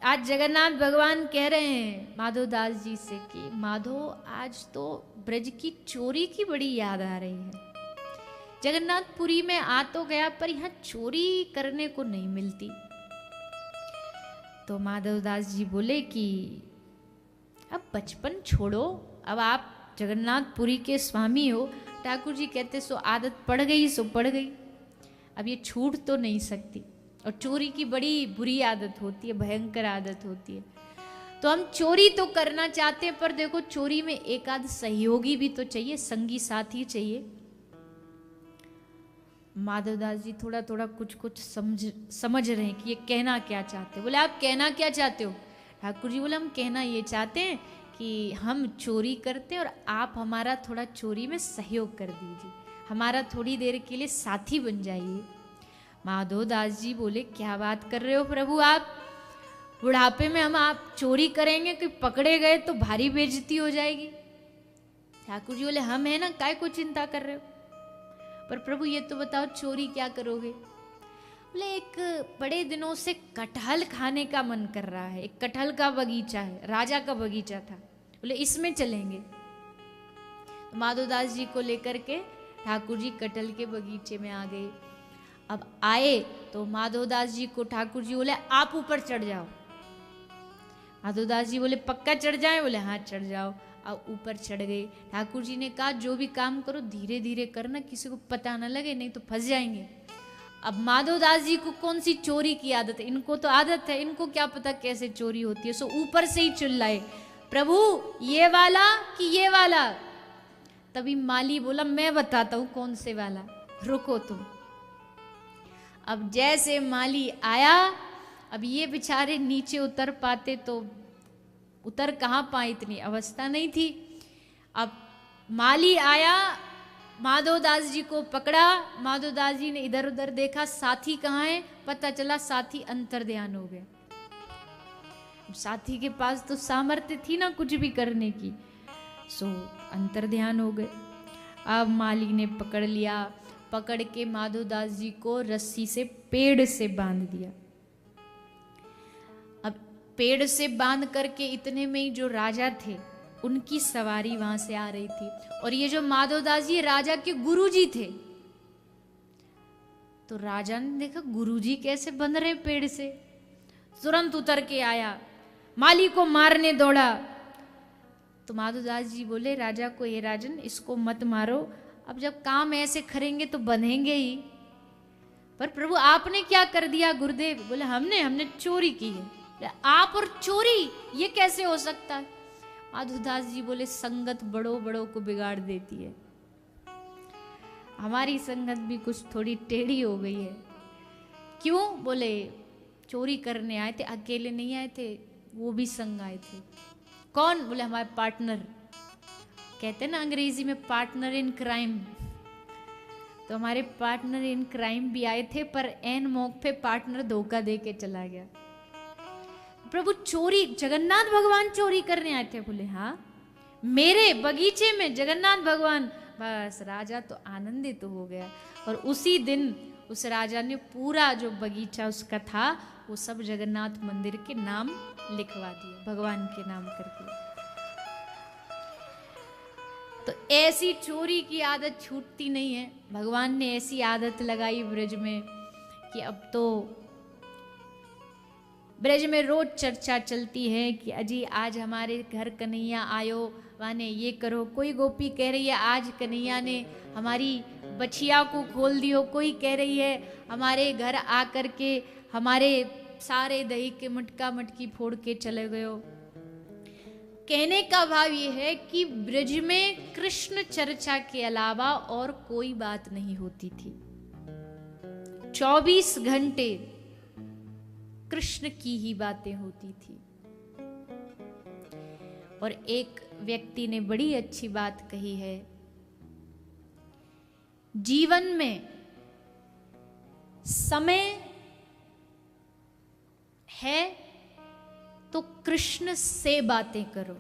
आज जगन्नाथ भगवान कह रहे हैं माधवदास जी से कि माधो आज तो ब्रज की चोरी की बड़ी याद आ रही है। जगन्नाथपुरी में आ तो गया पर यहाँ चोरी करने को नहीं मिलती। तो माधवदास जी बोले कि अब बचपन छोड़ो, अब आप जगन्नाथपुरी के स्वामी हो। ठाकुर जी कहते सो आदत पड़ गई सो पड़ गई, अब ये छूट तो नहीं सकती, और चोरी की बड़ी बुरी आदत होती है, भयंकर आदत होती है। तो हम चोरी तो करना चाहते हैं, पर देखो चोरी में एक आध सहयोगी भी तो चाहिए, संगी साथी चाहिए। माधवदास जी थोड़ा थोड़ा कुछ कुछ समझ रहे हैं कि ये कहना क्या चाहते हैं। बोले आप कहना क्या चाहते हो? ठाकुर जी बोले हम कहना ये चाहते हैं कि हम चोरी करते हैं और आप हमारा थोड़ा चोरी में सहयोग कर दीजिए, हमारा थोड़ी देर के लिए साथी बन जाइए। माधवदास जी बोले क्या बात कर रहे हो प्रभु आप, बुढ़ापे में हम आप चोरी करेंगे कि पकड़े गए तो भारी बेइज्जती हो जाएगी। ठाकुर जी बोले हम है ना, काय को चिंता कर रहे हो, पर प्रभु ये तो बताओ चोरी क्या करोगे? बोले एक बड़े दिनों से कटहल खाने का मन कर रहा है, एक कटहल का बगीचा है, राजा का बगीचा था, बोले इसमें चलेंगे। तो माधवदास जी को लेकर के ठाकुर जी कटहल के बगीचे में आ गए। अब आए तो माधवदास जी को ठाकुर जी बोले आप ऊपर चढ़ जाओ। माधवदास जी बोले पक्का चढ़ जाए? बोले हाँ चढ़ जाओ। अब ऊपर चढ़ गए। ठाकुर जी ने कहा जो भी काम करो धीरे धीरे करना, किसी को पता ना लगे, नहीं तो फंस जाएंगे। अब माधवदास जी को कौन सी चोरी की आदत है, इनको तो आदत है, इनको क्या पता कैसे चोरी होती है। सो ऊपर से ही चिल्लाए प्रभु ये वाला कि ये वाला। तभी माली बोला मैं बताता हूं कौन से वाला, रुको तुम। अब जैसे माली आया, अब ये बेचारे नीचे उतर पाते तो उतर कहाँ पाए, इतनी अवस्था नहीं थी। अब माली आया, माधवदास जी को पकड़ा, माधवदास जी ने इधर उधर देखा साथी कहाँ है, पता चला साथी अंतर ध्यान हो गया। साथी के पास तो सामर्थ्य थी ना कुछ भी करने की, सो अंतर ध्यान हो गए। अब माली ने पकड़ लिया, पकड़ के माधवदास जी को रस्सी से पेड़ से बांध दिया। अब पेड़ से बांध करके इतने में ही जो राजा थे उनकी सवारी वहां से आ रही थी, और ये जो माधवदास जी राजा के गुरुजी थे। तो राजा ने देखा गुरुजी कैसे बंध रहे पेड़ से, तुरंत उतर के आया, माली को मारने दौड़ा। तो माधवदास जी बोले राजा को, ये राजन इसको मत मारो, अब जब काम ऐसे करेंगे तो बंधेंगे ही। पर प्रभु आपने क्या कर दिया गुरुदेव? बोले हमने चोरी की है। आप और चोरी ये कैसे हो सकता है? माधवदास जी बोले संगत बड़ों बड़ों को बिगाड़ देती है, हमारी संगत भी कुछ थोड़ी टेढ़ी हो गई है। क्यों? बोले चोरी करने आए थे, अकेले नहीं आए थे, वो भी संग आए थे। कौन? बोले हमारे पार्टनर, कहते ना अंग्रेजी में पार्टनर इन क्राइम। तो हमारे पार्टनर इन क्राइम भी आए थे, पर एन मौके पे पार्टनर धोखा दे के चला गया। प्रभु चोरी, जगन्नाथ भगवान चोरी करने आए थे? बोले हाँ, मेरे बगीचे में जगन्नाथ भगवान। बस राजा तो आनंदित तो हो गया, और उसी दिन उस राजा ने पूरा जो बगीचा उसका था वो सब जगन्नाथ मंदिर के नाम लिखवा दिया, भगवान के नाम करके। तो ऐसी चोरी की आदत छूटती नहीं है। भगवान ने ऐसी आदत लगाई ब्रज में कि अब तो ब्रज में रोज चर्चा चलती है कि अजी आज हमारे घर कन्हैया आयो, माने ये करो। कोई गोपी कह रही है आज कन्हैया ने हमारी बछिया को खोल दियो, कोई कह रही है हमारे घर आकर के हमारे सारे दही के मटका मटकी फोड़ के चले गयो। कहने का भाव ये है कि ब्रज में कृष्ण चर्चा के अलावा और कोई बात नहीं होती थी। 24 घंटे कृष्ण की ही बातें होती थी। और एक व्यक्ति ने बड़ी अच्छी बात कही है, जीवन में समय है तो कृष्ण से बातें करो।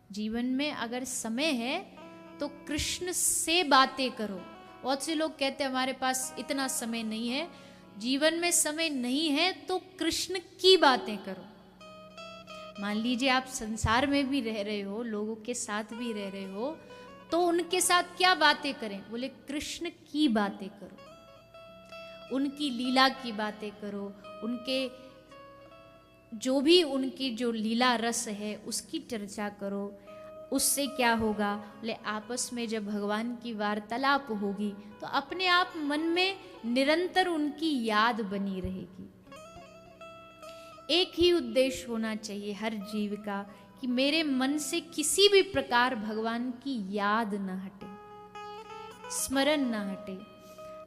जीवन में अगर समय है तो कृष्ण से बातें करो। बहुत से लोग कहते हैं हमारे पास इतना समय नहीं है। जीवन में समय नहीं है तो कृष्ण की बातें करो। मान लीजिए आप संसार में भी रह रहे हो, लोगों के साथ भी रह रहे हो, तो उनके साथ क्या बातें करें? बोले कृष्ण की बातें करो, उनकी लीला की बातें करो, उनके जो भी उनकी जो लीला रस है उसकी चर्चा करो। उससे क्या होगा? बोले आपस में जब भगवान की वार्तालाप होगी तो अपने आप मन में निरंतर उनकी याद बनी रहेगी। एक ही उद्देश्य होना चाहिए हर जीव का कि मेरे मन से किसी भी प्रकार भगवान की याद न हटे, स्मरण न हटे।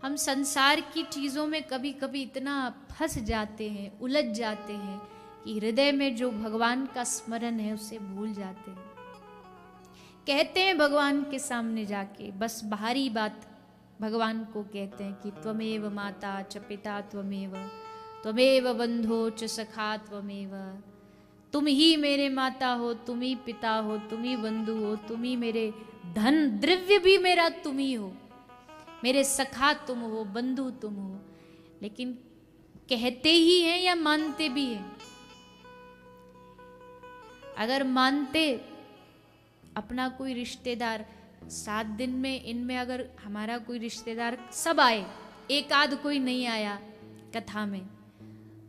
हम संसार की चीजों में कभी कभी इतना फंस जाते हैं, उलझ जाते हैं कि हृदय में जो भगवान का स्मरण है उसे भूल जाते हैं। कहते हैं भगवान के सामने जाके, बस बाहरी बात भगवान को कहते हैं कि त्वमेव माता च पिता त्वमेव, त्वमेव बंधो च सखा त्वमेव। तुम ही मेरे माता हो, तुम ही पिता हो, तुम ही बंधु हो, तुम ही मेरे धन द्रव्य भी मेरा तुम ही हो, मेरे सखा तुम हो, बंधु तुम हो। लेकिन कहते ही हैं या मानते भी हैं? अगर मानते, अपना कोई रिश्तेदार 7 दिन में इनमें अगर हमारा कोई रिश्तेदार सब आए, एक आध कोई नहीं आया कथा में,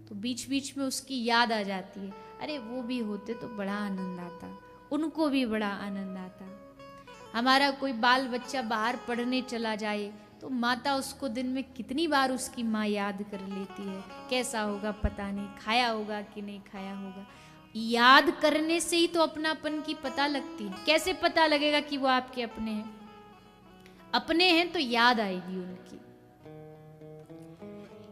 तो बीच बीच में उसकी याद आ जाती है, अरे वो भी होते तो बड़ा आनंद आता, उनको भी बड़ा आनंद आता। हमारा कोई बाल बच्चा बाहर पढ़ने चला जाए तो माता उसको दिन में कितनी बार उसकी माँ याद कर लेती है, कैसा होगा पता नहीं, खाया होगा कि नहीं खाया होगा। याद करने से ही तो अपनापन की पता लगती है। कैसे पता लगेगा कि वो आपके अपने हैं? अपने हैं तो याद आएगी उनकी।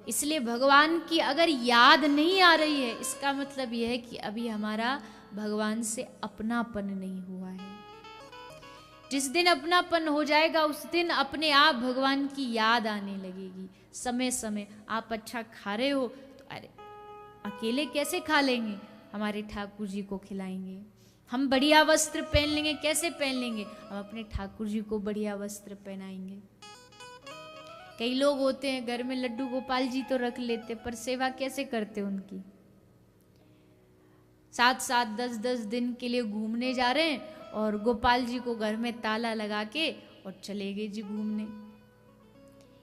इसलिए भगवान की अगर याद नहीं आ रही है, इसका मतलब यह है कि अभी हमारा भगवान से अपनापन नहीं हुआ है। जिस दिन अपनापन हो जाएगा उस दिन अपने आप भगवान की याद आने लगेगी। समय समय आप अच्छा खा रहे हो तो अरे अकेले कैसे खा लेंगे, हमारे ठाकुर जी को खिलाएंगे। हम बढ़िया वस्त्र पहन लेंगे, कैसे पहन लेंगे, हम अपने ठाकुर जी को बढ़िया वस्त्र पहनाएंगे। कई लोग होते हैं घर में लड्डू गोपाल जी तो रख लेते, पर सेवा कैसे करते उनकी? 7-7 10-10 दिन के लिए घूमने जा रहे हैं और गोपाल जी को घर में ताला लगा के और चले गए जी घूमने।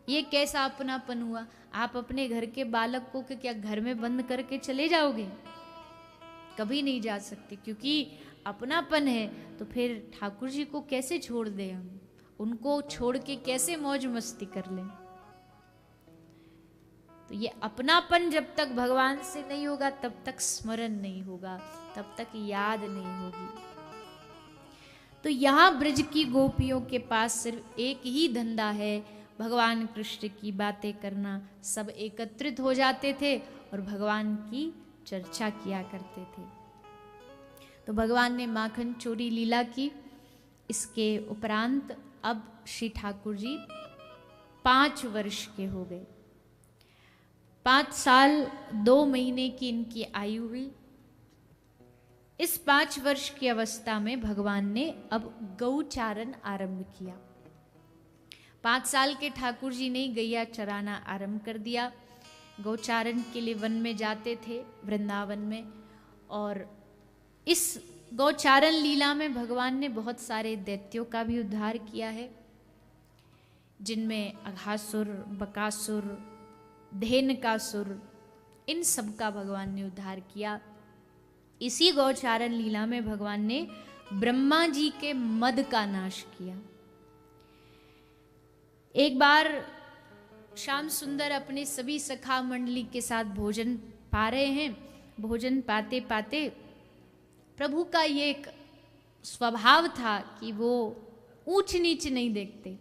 ये कैसा अपनापन हुआ? आप अपने घर के बालक को क्या घर में बंद करके चले जाओगे? कभी नहीं जा सकते, क्योंकि अपनापन है। तो फिर ठाकुर जी को कैसे छोड़ दें हम? उनको छोड़ के कैसे मौज मस्ती कर लें? तो ये अपनापन जब तक भगवान से नहीं होगा तब तक स्मरण नहीं होगा, तब तक याद नहीं होगी। तो यहां ब्रज की गोपियों के पास सिर्फ एक ही धंधा है, भगवान कृष्ण की बातें करना। सब एकत्रित हो जाते थे और भगवान की चर्चा किया करते थे। तो भगवान ने माखन चोरी लीला की। इसके उपरांत अब श्री ठाकुर जी 5 वर्ष के हो गए। 5 साल 2 महीने की इनकी आयु हुई। इस 5 वर्ष की अवस्था में भगवान ने अब गौचारण आरंभ किया। 5 साल के ठाकुर जी ने गैया चराना आरंभ कर दिया। गौचारण के लिए वन में जाते थे, वृंदावन में। और इस गौचारण लीला में भगवान ने बहुत सारे दैत्यों का भी उद्धार किया है, जिनमें अघासुर, बकासुर, धेनुकासुर, इन सब का भगवान ने उद्धार किया। इसी गौचारण लीला में भगवान ने ब्रह्मा जी के मद का नाश किया। एक बार श्याम सुंदर अपने सभी सखा मंडली के साथ भोजन पा रहे हैं। भोजन पाते पाते प्रभु का ये एक स्वभाव था कि वो ऊंच नीच नहीं देखते।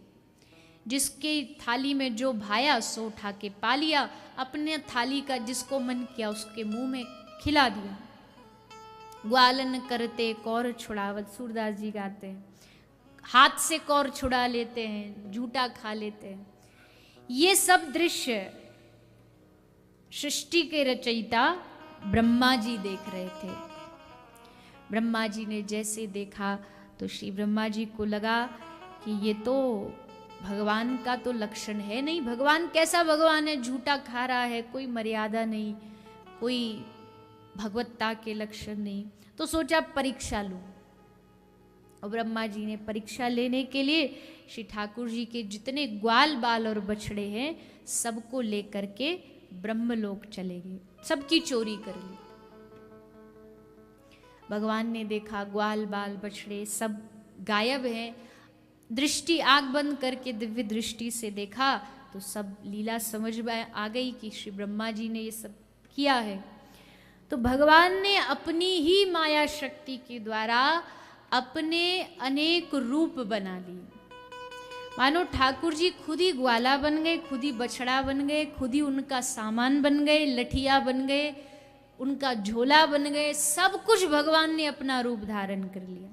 जिसके थाली में जो भाया सो उठा के पा लिया, अपने थाली का जिसको मन किया उसके मुंह में खिला दिया। ग्वालन करते कौर छुड़ावत, सूरदास जी गाते हैं, हाथ से कौर छुड़ा लेते हैं, झूठा खा लेते हैं। ये सब दृश्य सृष्टि के रचयिता ब्रह्मा जी देख रहे थे। ब्रह्मा जी ने जैसे देखा तो श्री ब्रह्मा जी को लगा कि ये तो भगवान का तो लक्षण है नहीं। भगवान कैसा भगवान है, झूठा खा रहा है, कोई मर्यादा नहीं, कोई भगवत्ता के लक्षण नहीं। तो सोचा परीक्षा लूं। और ब्रह्मा जी ने परीक्षा लेने के लिए श्री ठाकुर जी के जितने ग्वाल बाल और बछड़े हैं सबको लेकर के ब्रह्मलोक चले गए, सबकी चोरी कर ली। भगवान ने देखा ग्वाल बाल बछड़े सब गायब हैं। दृष्टि आंख बंद करके दिव्य दृष्टि से देखा तो सब लीला समझ में आ गई कि श्री ब्रह्मा जी ने ये सब किया है। तो भगवान ने अपनी ही माया शक्ति के द्वारा अपने अनेक रूप बना लिए। मानो ठाकुर जी खुद ही ग्वाला बन गए, खुद ही बछड़ा बन गए, खुद ही उनका सामान बन गए, लठिया बन गए, उनका झोला बन गए, सब कुछ भगवान ने अपना रूप धारण कर लिया।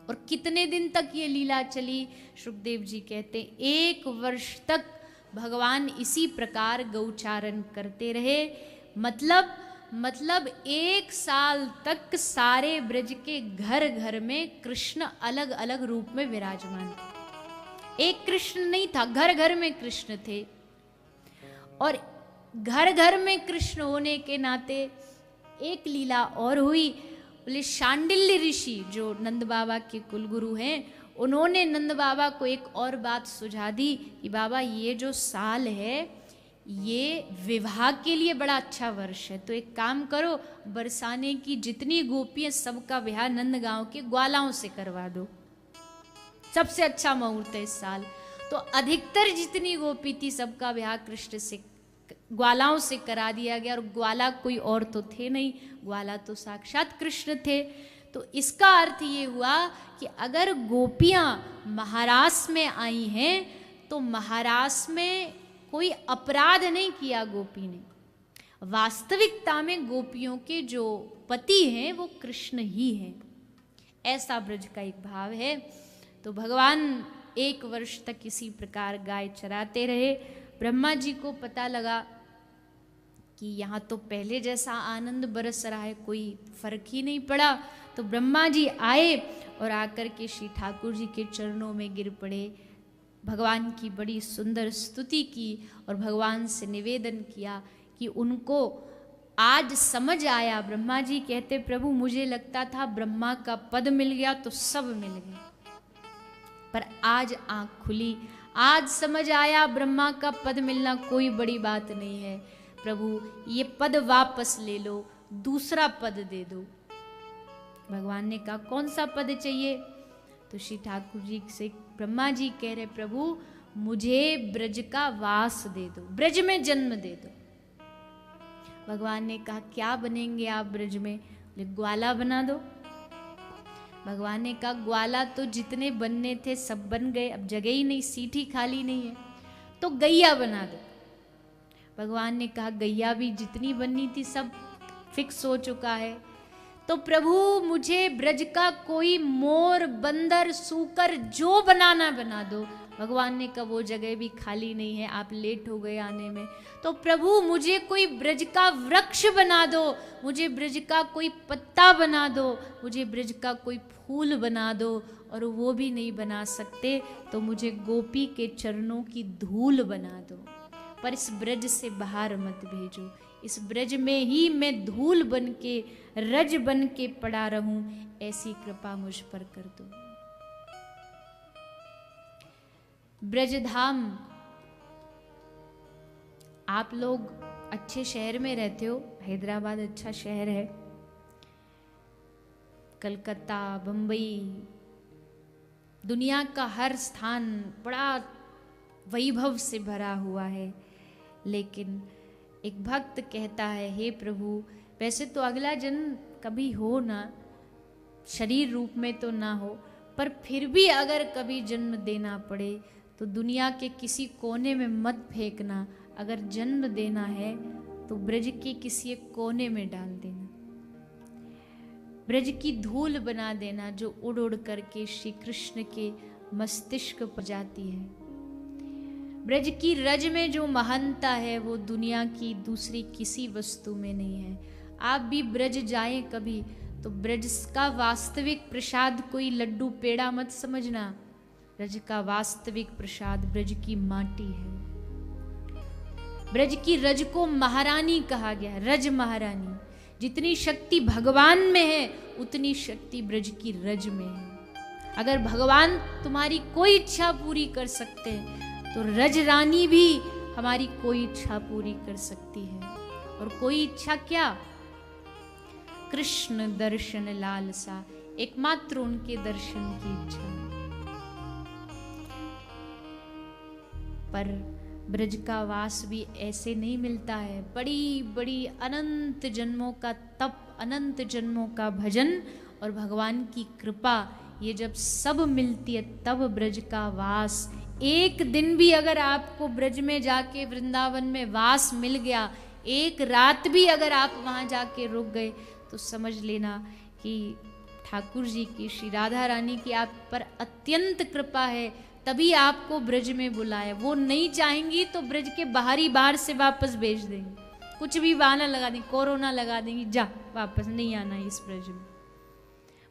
और कितने दिन तक ये लीला चली, शुकदेव जी कहते 1 वर्ष तक भगवान इसी प्रकार गौचारण करते रहे। मतलब 1 साल तक सारे ब्रज के घर घर में कृष्ण अलग अलग रूप में विराजमान थे। एक कृष्ण नहीं था, घर घर में कृष्ण थे। और घर घर में कृष्ण होने के नाते एक लीला और हुई। बोले शांडिल्य ऋषि जो नंद बाबा के कुलगुरु हैं, उन्होंने नंद बाबा को एक और बात सुझा दी कि बाबा ये जो साल है ये विवाह के लिए बड़ा अच्छा वर्ष है, तो एक काम करो, बरसाने की जितनी गोपियां सबका विवाह नंदगांव के ग्वालाओं से करवा दो, सबसे अच्छा मुहूर्त है इस साल। तो अधिकतर जितनी गोपी थी सबका विवाह कृष्ण से ग्वालाओं से करा दिया गया। और ग्वाला कोई और तो थे नहीं, ग्वाला तो साक्षात कृष्ण थे। तो इसका अर्थ ये हुआ कि अगर गोपियां महारास में आई हैं तो महारास में कोई अपराध नहीं किया गोपी ने। वास्तविकता में गोपियों के जो पति हैं वो कृष्ण ही हैं, ऐसा ब्रज का एक भाव है। तो भगवान 1 वर्ष तक इसी प्रकार गाय चराते रहे। ब्रह्मा जी को पता लगा कि यहाँ तो पहले जैसा आनंद बरस रहा है, कोई फर्क ही नहीं पड़ा। तो ब्रह्मा जी आए और आकर के श्री ठाकुर जी के चरणों में गिर पड़े, भगवान की बड़ी सुंदर स्तुति की और भगवान से निवेदन किया कि उनको आज समझ आया। ब्रह्मा जी कहते प्रभु मुझे लगता था ब्रह्मा का पद मिल गया तो सब मिल गया, पर आज आंख खुली, आज समझ आया ब्रह्मा का पद मिलना कोई बड़ी बात नहीं है। प्रभु ये पद वापस ले लो, दूसरा पद दे दो। भगवान ने कहा कौन सा पद चाहिए? तो श्री ठाकुर जी से ब्रह्मा जी कह रहे प्रभु मुझे ब्रज का वास दे दो, ब्रज में जन्म दे दो। भगवान ने कहा क्या बनेंगे आप ब्रज में? ग्वाला बना दो। भगवान ने कहा ग्वाला तो जितने बनने थे सब बन गए, अब जगह ही नहीं, सीट ही खाली नहीं है, तो गैया बना दो। भगवान ने कहा गैया भी जितनी बननी थी सब फिक्स हो चुका है। तो प्रभु मुझे ब्रज का कोई मोर, बंदर, सूकर जो बनाना बना दो। भगवान ने कहा वो जगह भी खाली नहीं है, आप लेट हो गए आने में। तो प्रभु मुझे कोई ब्रज का वृक्ष बना दो, मुझे ब्रज का कोई पत्ता बना दो, मुझे ब्रज का कोई फूल बना दो, और वो भी नहीं बना सकते तो मुझे गोपी के चरणों की धूल बना दो, पर इस ब्रज से बाहर मत भेजो। इस ब्रज में ही मैं धूल बन के, रज बन के पड़ा रहूं, ऐसी कृपा मुझ पर कर दो। ब्रजधाम, आप लोग अच्छे शहर में रहते हो, हैदराबाद अच्छा शहर है, कलकत्ता, बंबई, दुनिया का हर स्थान बड़ा वैभव से भरा हुआ है। लेकिन एक भक्त कहता है हे प्रभु वैसे तो अगला जन्म कभी हो ना, शरीर रूप में तो ना हो, पर फिर भी अगर कभी जन्म देना पड़े तो दुनिया के किसी कोने में मत फेंकना, अगर जन्म देना है तो ब्रज के किसी एक कोने में डाल देना, ब्रज की धूल बना देना जो उड़ उड़ करके श्री कृष्ण के मस्तिष्क पर जाती है। ब्रज की रज में जो महानता है वो दुनिया की दूसरी किसी वस्तु में नहीं है। आप भी ब्रज जाएं कभी तो ब्रज का वास्तविक प्रसाद कोई लड्डू पेड़ा मत समझना, ब्रज का वास्तविक प्रसाद ब्रज की माटी है। ब्रज की रज को महारानी कहा गया, रज महारानी। जितनी शक्ति भगवान में है उतनी शक्ति ब्रज की रज में है। अगर भगवान तुम्हारी कोई इच्छा पूरी कर सकते हैं तो रज रानी भी हमारी कोई इच्छा पूरी कर सकती है। और कोई इच्छा क्या? कृष्ण दर्शन लालसा, एकमात्र उनके दर्शन की इच्छा। पर ब्रज का वास भी ऐसे नहीं मिलता है। बड़ी बड़ी अनंत जन्मों का तप, अनंत जन्मों का भजन और भगवान की कृपा, ये जब सब मिलती है तब ब्रज का वास। एक दिन भी अगर आपको ब्रज में जाके वृंदावन में वास मिल गया, एक रात भी अगर आप वहाँ जाके रुक गए, तो समझ लेना कि ठाकुर जी की, श्री राधा रानी की आप पर अत्यंत कृपा है, तभी आपको ब्रज में बुलाया। वो नहीं चाहेंगी तो ब्रज के बाहर से वापस भेज देंगे, कुछ भी बहाना लगा देंगे, कोरोना लगा देंगी, जा वापस नहीं आना इस ब्रज में।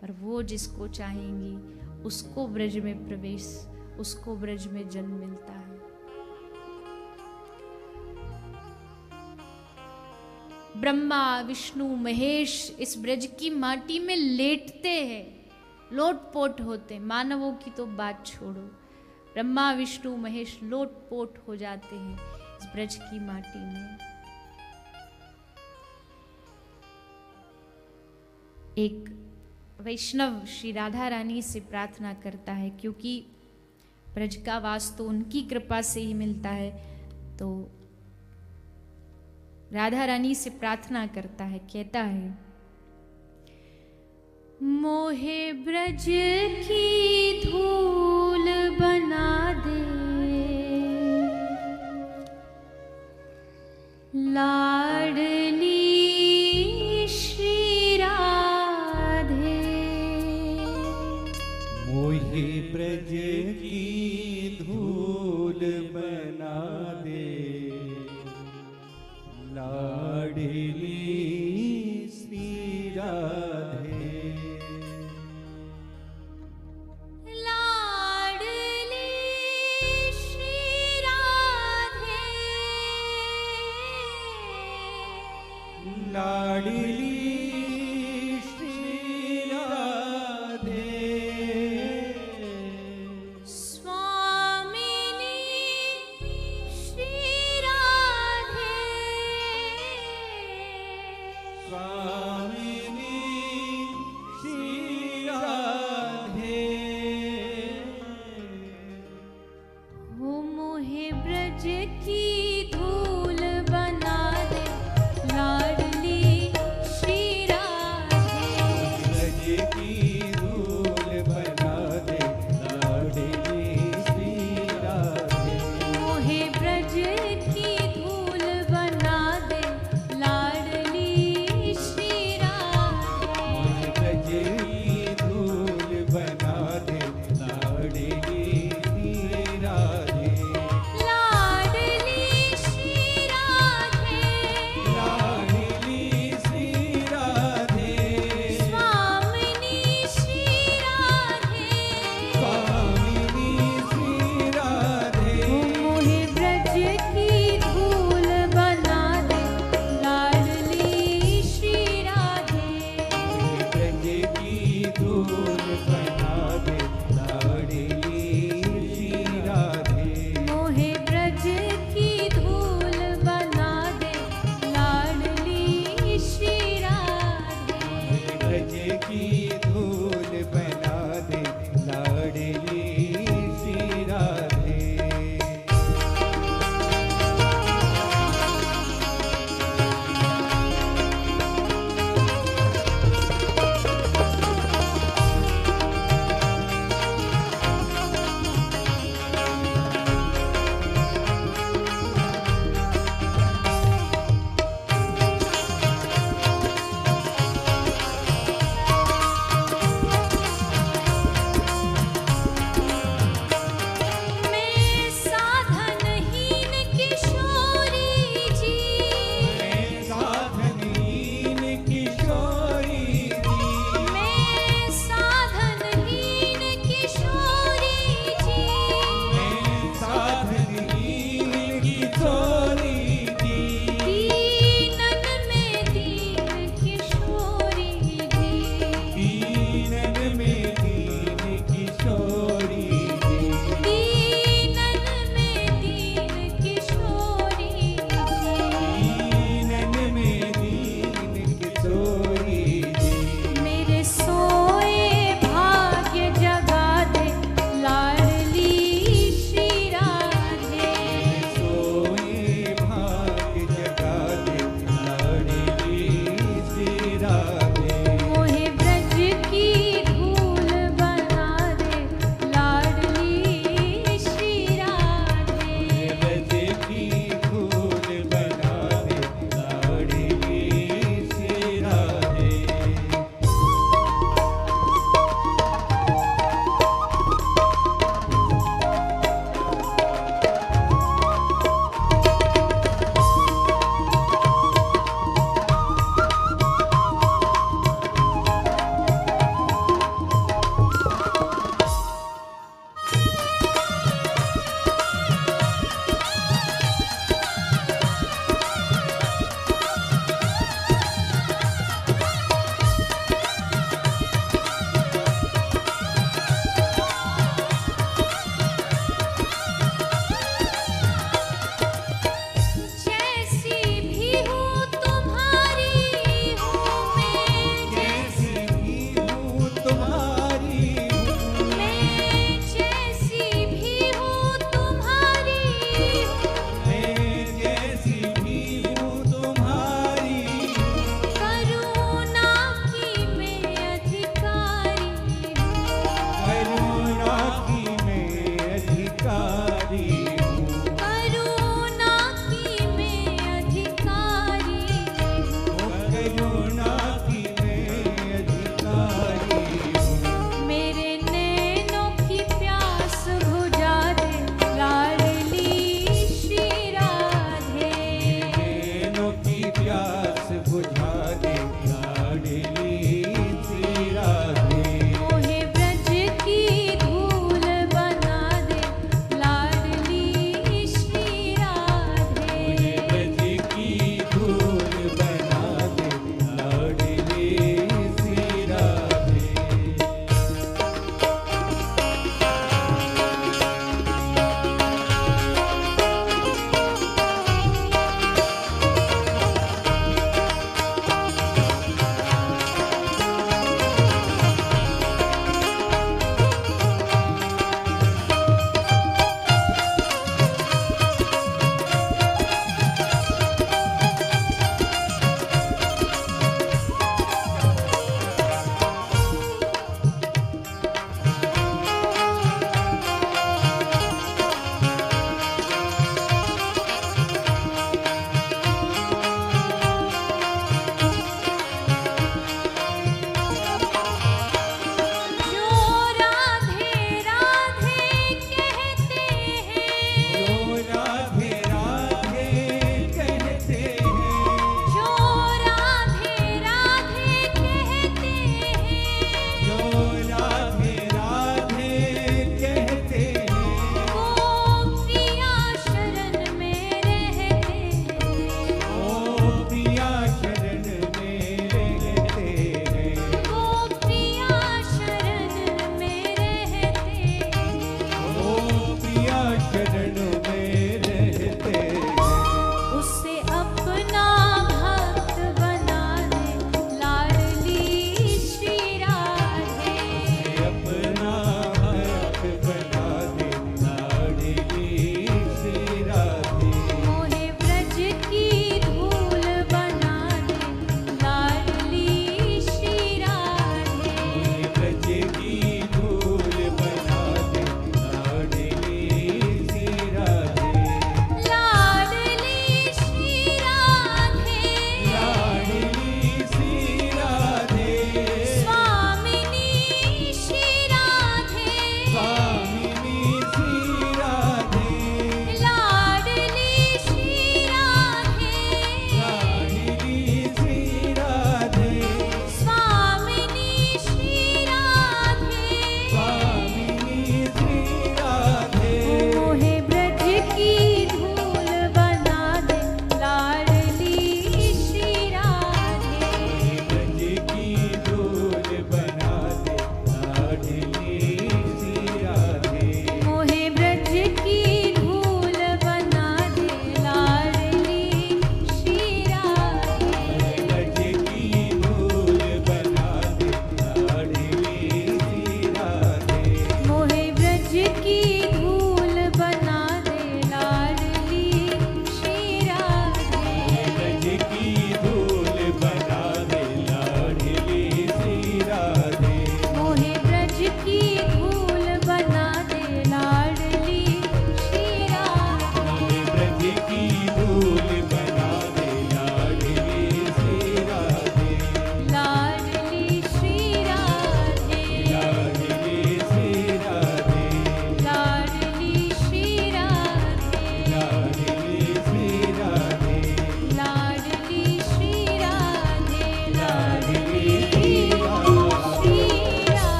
पर वो जिसको चाहेंगी उसको ब्रज में प्रवेश, उसको ब्रज में जन्म मिलता है। ब्रह्मा विष्णु महेश इस ब्रज की माटी में लेटते हैं, लोटपोट होते। मानवों की तो बात छोड़ो, ब्रह्मा विष्णु महेश लोटपोट हो जाते हैं इस ब्रज की माटी में। एक वैष्णव श्री राधा रानी से प्रार्थना करता है, क्योंकि ब्रज का वास तो उनकी कृपा से ही मिलता है, तो राधा रानी से प्रार्थना करता है, कहता है, मोहे ब्रज की धूल बना दे, लाडली श्री राधे। मोहे ब्रज की धूल बना दे, लाडली श्री राधे। लाडली श्री राधे, स्वामिनी श्री राधे, स्वामिनी श्री राधे। हो मोहे ब्रज की धूल बना दे, लाडली श्री राधे। ब्रज की धूल बना दे, लाडली श्री राधे। मोहे ब्रज की धूल बना दे, लाडली श्री राधे। मोहे ब्रज की धूल बना दे, लाडली श्री राधे। लाडली श्री राधे, लाडली श्री राधे, स्वामिनी श्री राधे। स्वामिनी श्री राधे। मोहे ब्रज की धूल बना दे, लाडली श्री राधे। ब्रज की धूल बना दे, लाडली श्री राधे। मोहे ब्रज की धूल बना दे, लाडली श्री राधे। ब्रज की धूल बना दे, लाडली श्री राधे।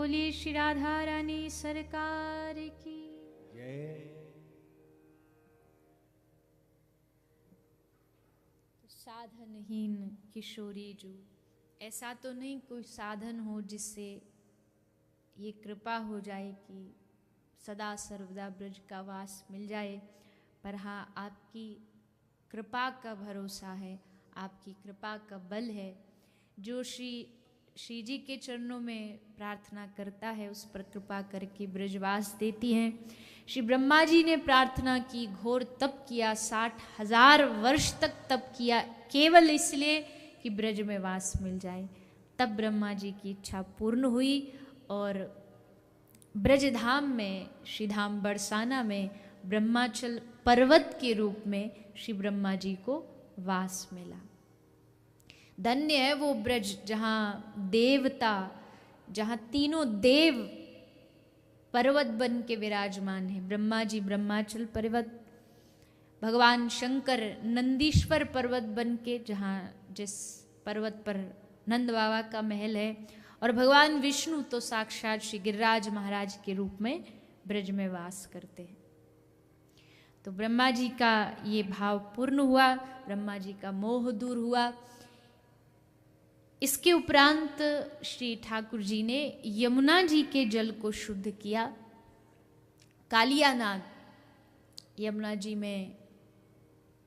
बोलिए श्री राधा रानी सरकार की जय। साधनहीन किशोरी जू, ऐसा तो नहीं कोई साधन हो जिससे ये कृपा हो जाए कि सदा सर्वदा ब्रज का वास मिल जाए, पर हाँ आपकी कृपा का भरोसा है, आपकी कृपा का बल है। जो श्री जी के चरणों में प्रार्थना करता है उस पर कृपा करके ब्रजवास देती हैं। श्री ब्रह्मा जी ने प्रार्थना की, घोर तप किया, 60,000 वर्ष तक तप किया, केवल इसलिए कि ब्रज में वास मिल जाए। तब ब्रह्मा जी की इच्छा पूर्ण हुई और ब्रजधाम में, श्री धाम बरसाना में ब्रह्माचल पर्वत के रूप में श्री ब्रह्मा जी को वास मिला। धन्य है वो ब्रज जहाँ देवता, जहाँ तीनों देव पर्वत बन के विराजमान है। ब्रह्मा जी ब्रह्माचल पर्वत, भगवान शंकर नंदीश्वर पर्वत बन के, जहाँ जिस पर्वत पर नंद बाबा का महल है, और भगवान विष्णु तो साक्षात श्री गिरिराज महाराज के रूप में ब्रज में वास करते हैं। तो ब्रह्मा जी का ये भाव पूर्ण हुआ, ब्रह्मा जी का मोह दूर हुआ। इसके उपरांत श्री ठाकुर जी ने यमुना जी के जल को शुद्ध किया। कालिया नाग यमुना जी में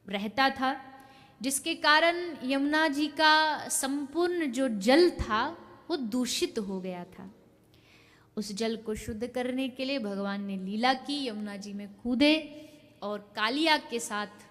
रहता था, जिसके कारण यमुना जी का संपूर्ण जो जल था वो दूषित हो गया था। उस जल को शुद्ध करने के लिए भगवान ने लीला की, यमुना जी में कूदे और कालिया के साथ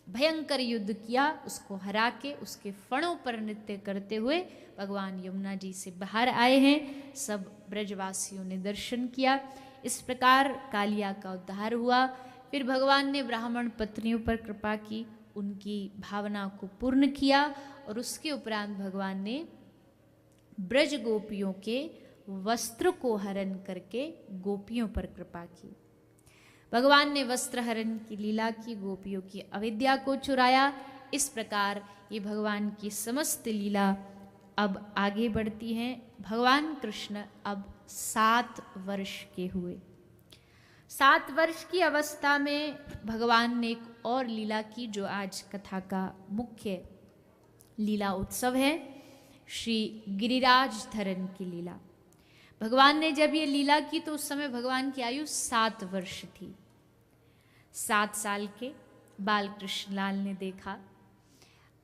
भयंकर युद्ध किया। उसको हरा के उसके फणों पर नृत्य करते हुए भगवान यमुना जी से बाहर आए हैं। सब ब्रजवासियों ने दर्शन किया। इस प्रकार कालिया का उद्धार हुआ। फिर भगवान ने ब्राह्मण पत्नियों पर कृपा की, उनकी भावना को पूर्ण किया और उसके उपरांत भगवान ने ब्रज गोपियों के वस्त्र को हरण करके गोपियों पर कृपा की। भगवान ने वस्त्र हरण की लीला की, गोपियों की अविद्या को चुराया। इस प्रकार ये भगवान की समस्त लीला अब आगे बढ़ती हैं। भगवान कृष्ण अब 7 वर्ष के हुए। 7 वर्ष की अवस्था में भगवान ने एक और लीला की, जो आज कथा का मुख्य लीला उत्सव है, श्री गिरिराज धरण की लीला। भगवान ने जब ये लीला की तो उस समय भगवान की आयु 7 वर्ष थी। 7 साल के बाल कृष्ण लाल ने देखा,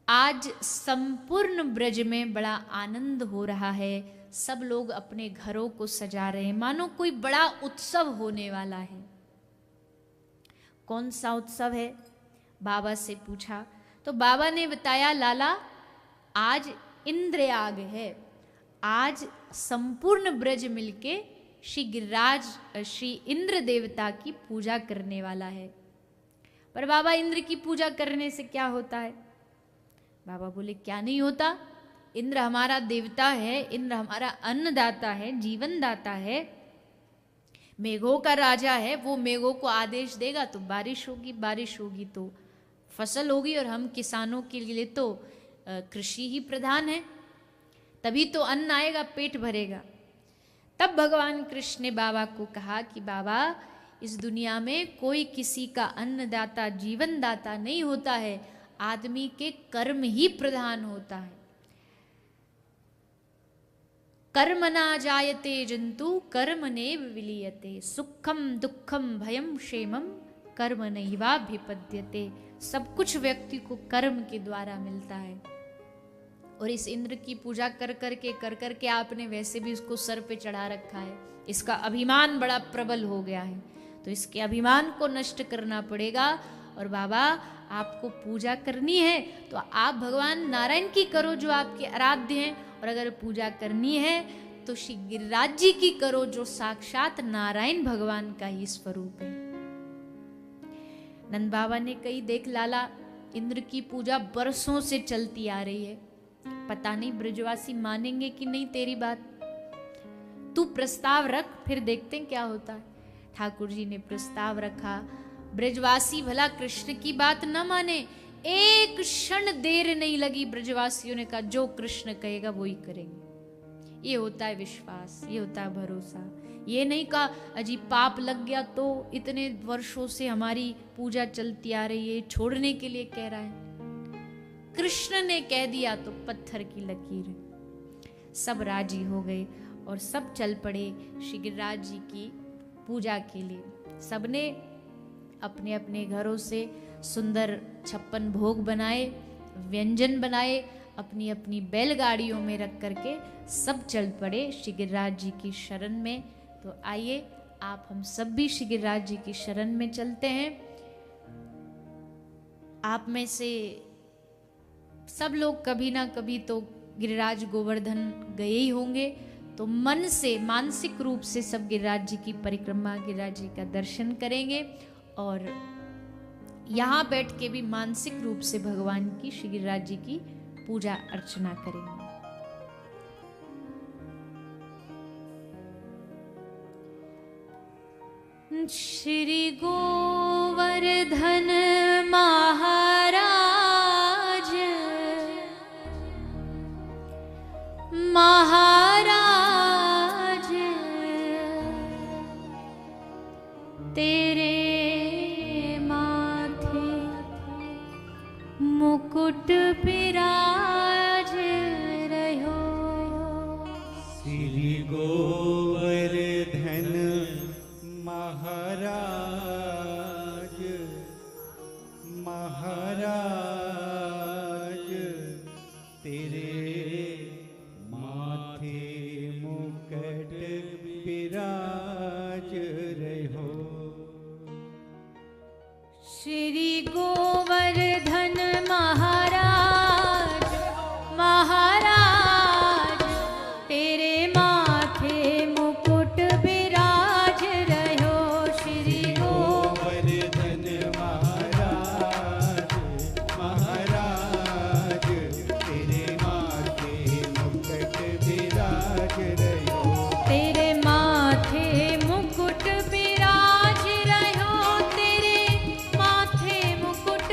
आज संपूर्ण ब्रज में बड़ा आनंद हो रहा है, सब लोग अपने घरों को सजा रहे हैं, मानो कोई बड़ा उत्सव होने वाला है। कौन सा उत्सव है? बाबा से पूछा तो बाबा ने बताया, लाला आज इंद्रयाग है, आज संपूर्ण ब्रज मिलके श्री गिरिराज श्री इंद्र देवता की पूजा करने वाला है। पर बाबा इंद्र की पूजा करने से क्या होता है? बाबा बोले क्या नहीं होता, इंद्र हमारा देवता है, इंद्र हमारा अन्नदाता है, जीवन दाता है, मेघों का राजा है। वो मेघों को आदेश देगा तो बारिश होगी, बारिश होगी तो फसल होगी, और हम किसानों के लिए तो कृषि ही प्रधान है, तभी तो अन्न आएगा, पेट भरेगा। तब भगवान कृष्ण ने बाबा को कहा कि बाबा, इस दुनिया में कोई किसी का अन्नदाता जीवन दाता नहीं होता है, आदमी के कर्म ही प्रधान होता है। कर्मणा जायते जंतु कर्मणेव विलीयते, सुखम दुखम भयम क्षेमम कर्मणैवाभिपद्यते। सब कुछ व्यक्ति को कर्म के द्वारा मिलता है। और इस इंद्र की पूजा कर करके आपने वैसे भी उसको सर पे चढ़ा रखा है, इसका अभिमान बड़ा प्रबल हो गया है, तो इसके अभिमान को नष्ट करना पड़ेगा। और बाबा आपको पूजा करनी है तो आप भगवान नारायण की करो जो आपके आराध्य हैं, और अगर पूजा करनी है तो श्री गिरिराज जी की करो जो साक्षात नारायण भगवान का ही स्वरूप है। नंद बाबा ने कही, देख लाला, इंद्र की पूजा बरसों से चलती आ रही है, पता नहीं ब्रजवासी मानेंगे कि नहीं तेरी बात, तू प्रस्ताव रख, फिर देखते हैं क्या होता है। ठाकुर जी ने प्रस्ताव रखा। ब्रजवासी भला कृष्ण की बात न माने, एक क्षण देर नहीं लगी। ब्रजवासियों ने कहा जो कृष्ण कहेगा वो ही करेंगे। ये होता है विश्वास, ये होता है भरोसा। ये नहीं कहा अजी पाप लग गया तो इतने वर्षों से हमारी पूजा चलती आ रही है, छोड़ने के लिए कह रहा है। कृष्ण ने कह दिया तो पत्थर की लकीर। सब राजी हो गए और सब चल पड़े श्री गिरिराज जी की पूजा के लिए। सबने अपने अपने घरों से सुंदर 56 भोग बनाए, व्यंजन बनाए, अपनी अपनी बैलगाड़ियों में रख करके सब चल पड़े श्री गिरिराज जी की शरण में। तो आइए आप हम सब भी श्री गिरिराज जी की शरण में चलते हैं। आप में से सब लोग कभी ना कभी तो गिरिराज गोवर्धन गए ही होंगे, तो मन से मानसिक रूप से सब गिरिराज जी की परिक्रमा, गिरिराज जी का दर्शन करेंगे और यहाँ बैठ के भी मानसिक रूप से भगवान की, श्री गिरिराज जी की पूजा अर्चना करेंगे। श्री गोवर्धन महाराज महाराज तेरे माथे मुकुट विराज रहो। श्री गोवर्धन महाराज महाराज तेरे माथे मुकुट विराज रहो। श्री गोवर्धन महाराज महाराज तेरे माथे मुकुट विराज रहो। श्री गोवर्धन महाराज महाराज तेरे माथे मुकुट विराज रहो। तेरे माथे मुकुट विराज रहो। तेरे माथे मुकुट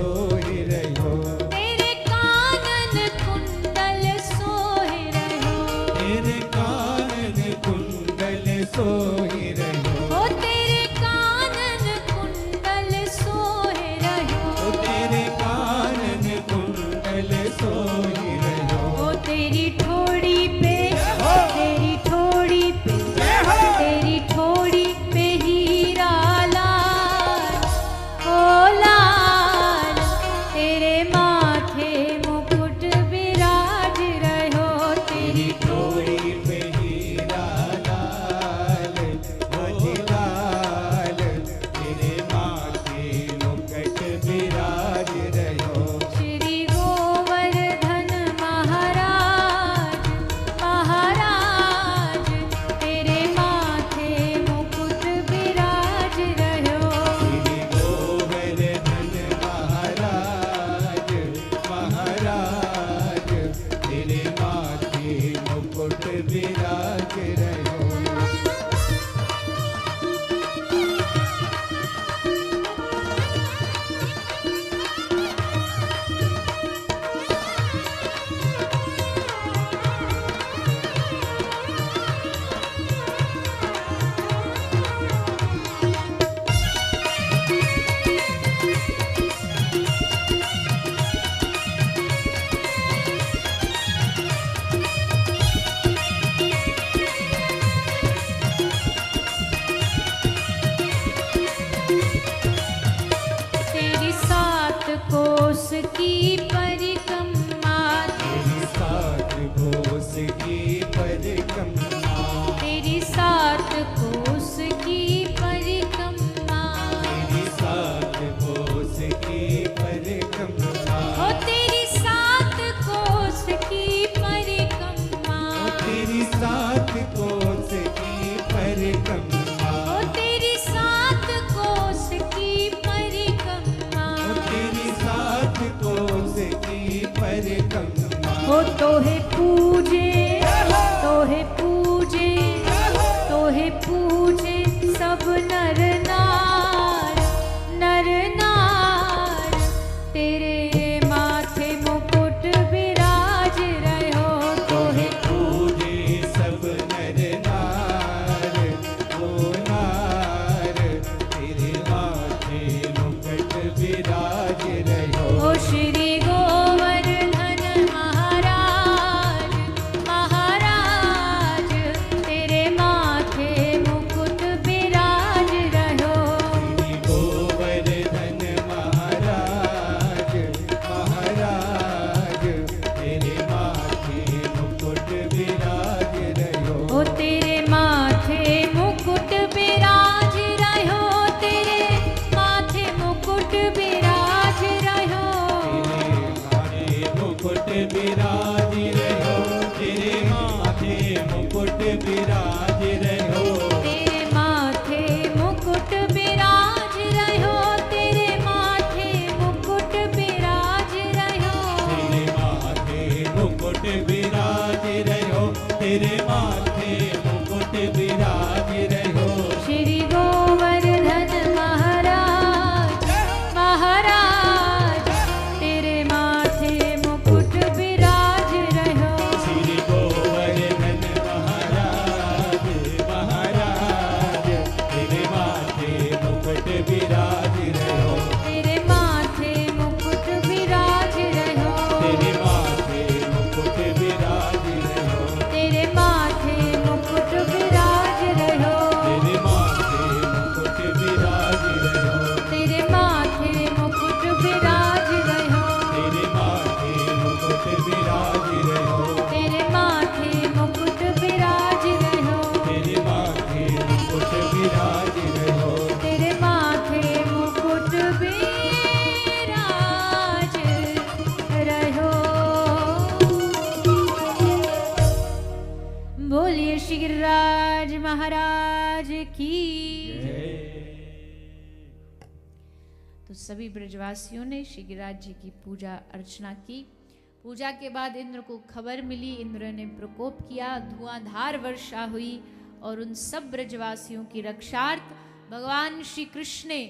सोहि रहो। तेरे कानन कुंडल सोहि रहो। तेरे कानन कुंडल सोहि रहो। ओ तेरे कानन कुंडल सोहि रहो। ओ तेरे कानन कुंडल सोहि रहो। ओ तेरी ठोड़ी पे, तेरी ठोड़ी पे, तेरी ठोड़ी पे हीरा लाल, ओ लाल, तेरे माथे मुकुट विराज रहो। तेरी ठोड़ी पे हीरा लाल, मोती लाल, तेरे माथे मुकुट विराज रहो। श्री गोवर्धन महाराज, महाराज, तेरे माथे मुकुट विराज रहो। श्री गोवर्धन महाराज, महाराज, तेरे माथे मुकुट विराज रहो। तेरी सात कोस की परिक्रमा, तेरी सात कोस की परिक्रमा, तेरी सात कोस की परिक्रमा, तेरी सात कोस की परिक्रमा, ओ तेरी सात कोस की परिक्रमा, ओ तेरी सात कोस की परिक्रमा, ओ तेरी सात कोस की परिक्रमा, ओ तेरी सात कोस की परिक्रमा। हो तोहे पूजे, तोहे पूजे, तोहे पूजे सब नर नार, नर नार, तेरे माथे मुकुट विराज रहो। तोहे पूजे सब नर नार, ओ नार, तेरे माथे मुकुट विराज रहो। ओ श्री गोवर्धन महाराज, महाराज, तेरे माथे मुकुट विराज रहो। श्री गोवर्धन महाराज, महाराज, तेरे माथे मुकुट विराज रहो। ओ तेरे माथे मुकुट विराज रहो। तेरे माथे मुकुट विराज रहो। तेरे माथे मुकुट विराज रहो। तेरे माथे मुकुट विराज रहो। तेरे माथे मुकुट विराज रहो। तेरे माथे मुकुट विराज रहो। तेरे माथे मुकुट विराज रहो। श्री गोवर्धन महाराज, महाराज, तेरे माथे मुकुट विराज रहो। श्री गोवर्धन महाराज, महाराज, तेरे माथे मुकुट विराज रहो। तेरे माथे मुकुट विराज रहो। तेरे माथे मुकुट विराज रहो। तेरे माथे मुकुट विराज रहो। तेरे माथे मुकुट विराज रहो। तेरे माथे मुकुट विराज रहो। तेरे माथे मुकुट विराज रहो। तेरे माथे मुकुट विराज रहो। तेरे माथे मुकुट विराज रहो। तेरे माथे मुकुट विराज रहो। बोलिए श्री गिरिराज महाराज की। तो सभी ब्रजवासियों ने श्री गिरिराज जी की पूजा अर्चना की। पूजा के बाद इंद्र को खबर मिली, इंद्र ने प्रकोप किया, धुआंधार वर्षा हुई और उन सब ब्रजवासियों की रक्षार्थ भगवान श्री कृष्ण ने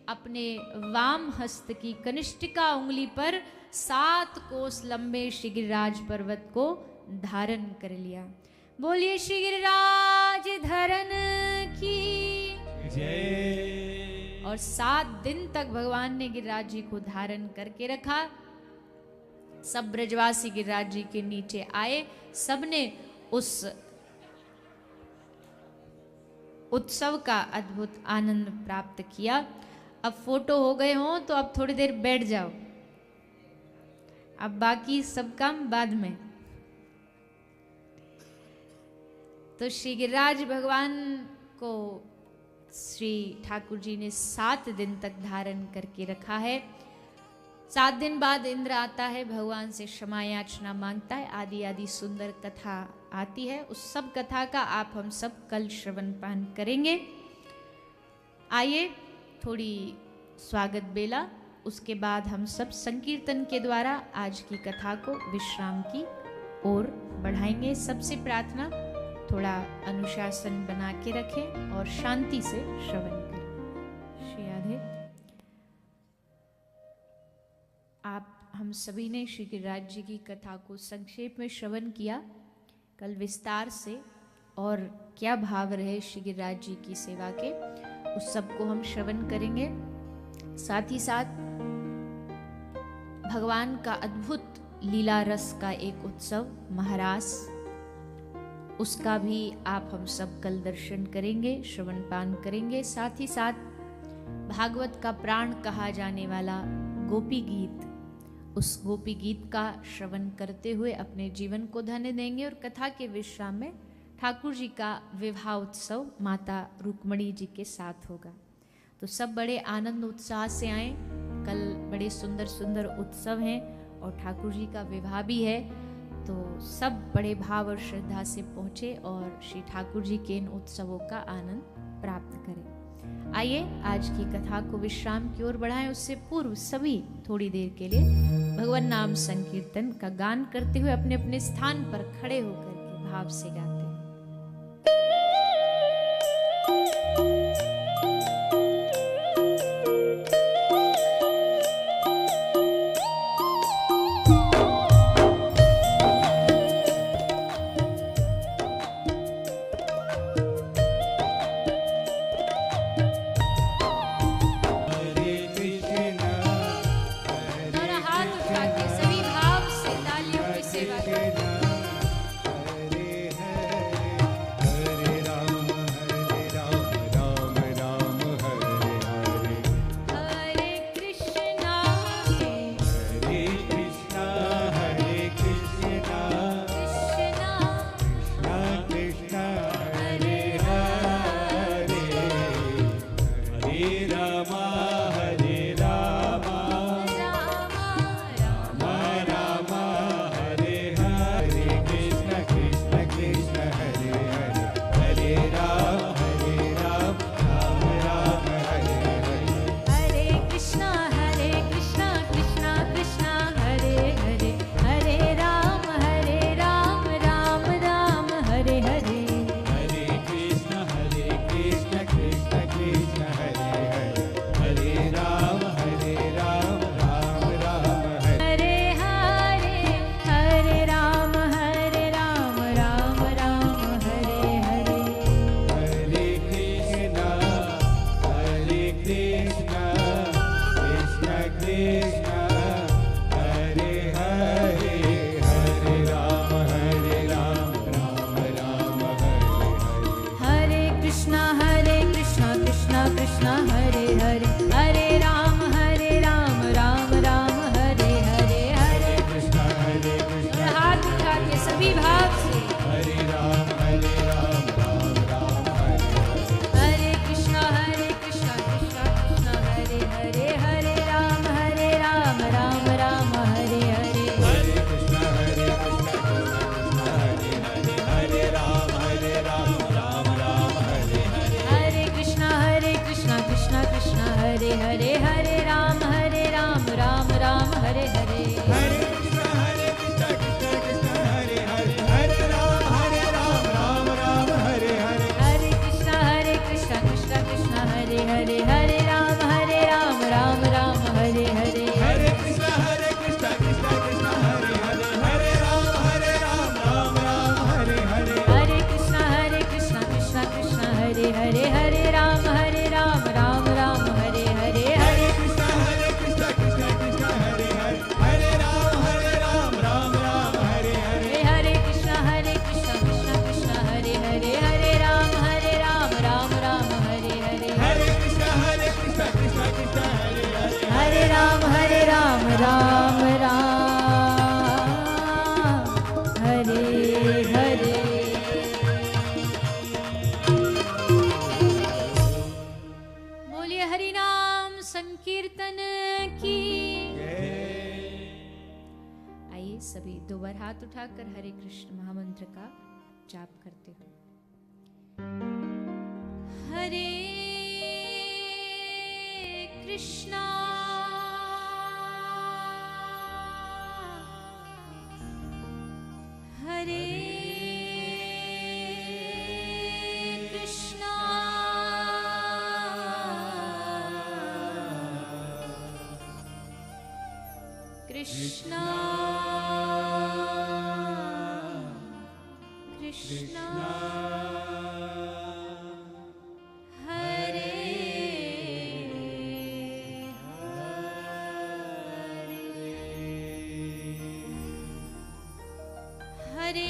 अपने वाम हस्त की कनिष्ठिका उंगली पर 7 कोस लंबे श्री गिरिराज पर्वत को धारण कर लिया। बोलिए श्री गिरिराज धरन की जय। और 7 दिन तक भगवान ने गिरिराज जी को धारण करके रखा। सब ब्रजवासी गिरिराज जी के नीचे आए, सबने उस उत्सव का अद्भुत आनंद प्राप्त किया। अब फोटो हो गए हों तो अब थोड़ी देर बैठ जाओ, अब बाकी सब काम बाद में। तो श्री गिरिराज भगवान को श्री ठाकुर जी ने 7 दिन तक धारण करके रखा है। 7 दिन बाद इंद्र आता है, भगवान से क्षमा याचना मांगता है, आदि आदि सुंदर कथा आती है। उस सब कथा का आप हम सब कल श्रवण पान करेंगे। आइए थोड़ी स्वागत बेला, उसके बाद हम सब संकीर्तन के द्वारा आज की कथा को विश्राम की ओर बढ़ाएंगे। सबसे प्रार्थना, थोड़ा अनुशासन बना के रखें और शांति से श्रवण करें। श्री राधे। आप हम सभी ने श्री गिरिराज जी की कथा को संक्षेप में श्रवण किया। कल विस्तार से और क्या भाव रहे श्री गिरिराज जी की सेवा के, उस सब को हम श्रवण करेंगे। साथ ही साथ भगवान का अद्भुत लीला रस का एक उत्सव महारास, उसका भी आप हम सब कल दर्शन करेंगे, श्रवण पान करेंगे। साथ ही साथ भागवत का प्राण कहा जाने वाला गोपी गीत, उस गोपी गीत का श्रवण करते हुए अपने जीवन को धन्य देंगे। और कथा के विश्राम में ठाकुर जी का विवाह उत्सव माता रुक्मणी जी के साथ होगा। तो सब बड़े आनंद उत्साह से आए, कल बड़े सुंदर सुंदर उत्सव हैं और ठाकुर जी का विवाह भी है, तो सब बड़े भाव और श्रद्धा से पहुँचे और श्री ठाकुर जी के इन उत्सवों का आनंद प्राप्त करें। आइए आज की कथा को विश्राम की ओर बढ़ाएं। उससे पूर्व सभी थोड़ी देर के लिए भगवान नाम संकीर्तन का गान करते हुए अपने अपने स्थान पर खड़े होकर के भाव से गाते हैं। हरे सभी दो बार हाथ उठाकर हरे कृष्ण महामंत्र का जाप करते हो। हरे कृष्णा हरे कृष्णा कृष्णा कृष्णा हरे हरे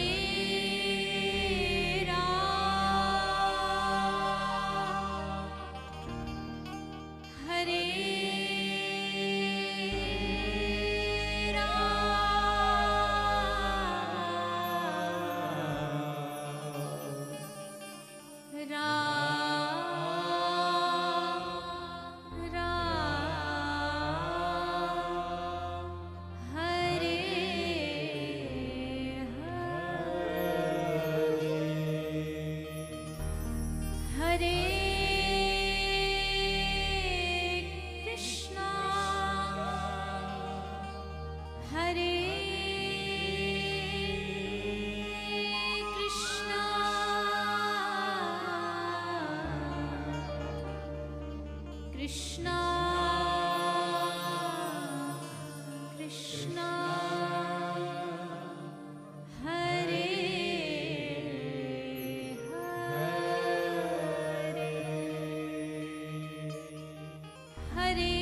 कृष्णा कृष्णा हरे हरे हरे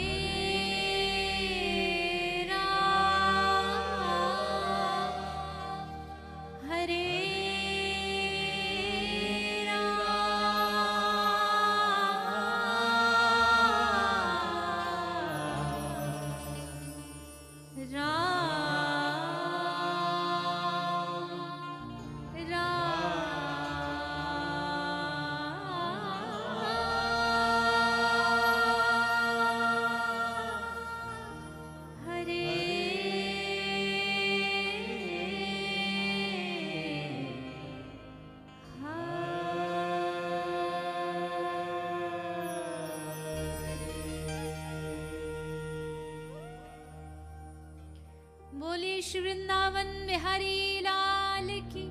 बोले श्री वृंदावन बिहारी लाल की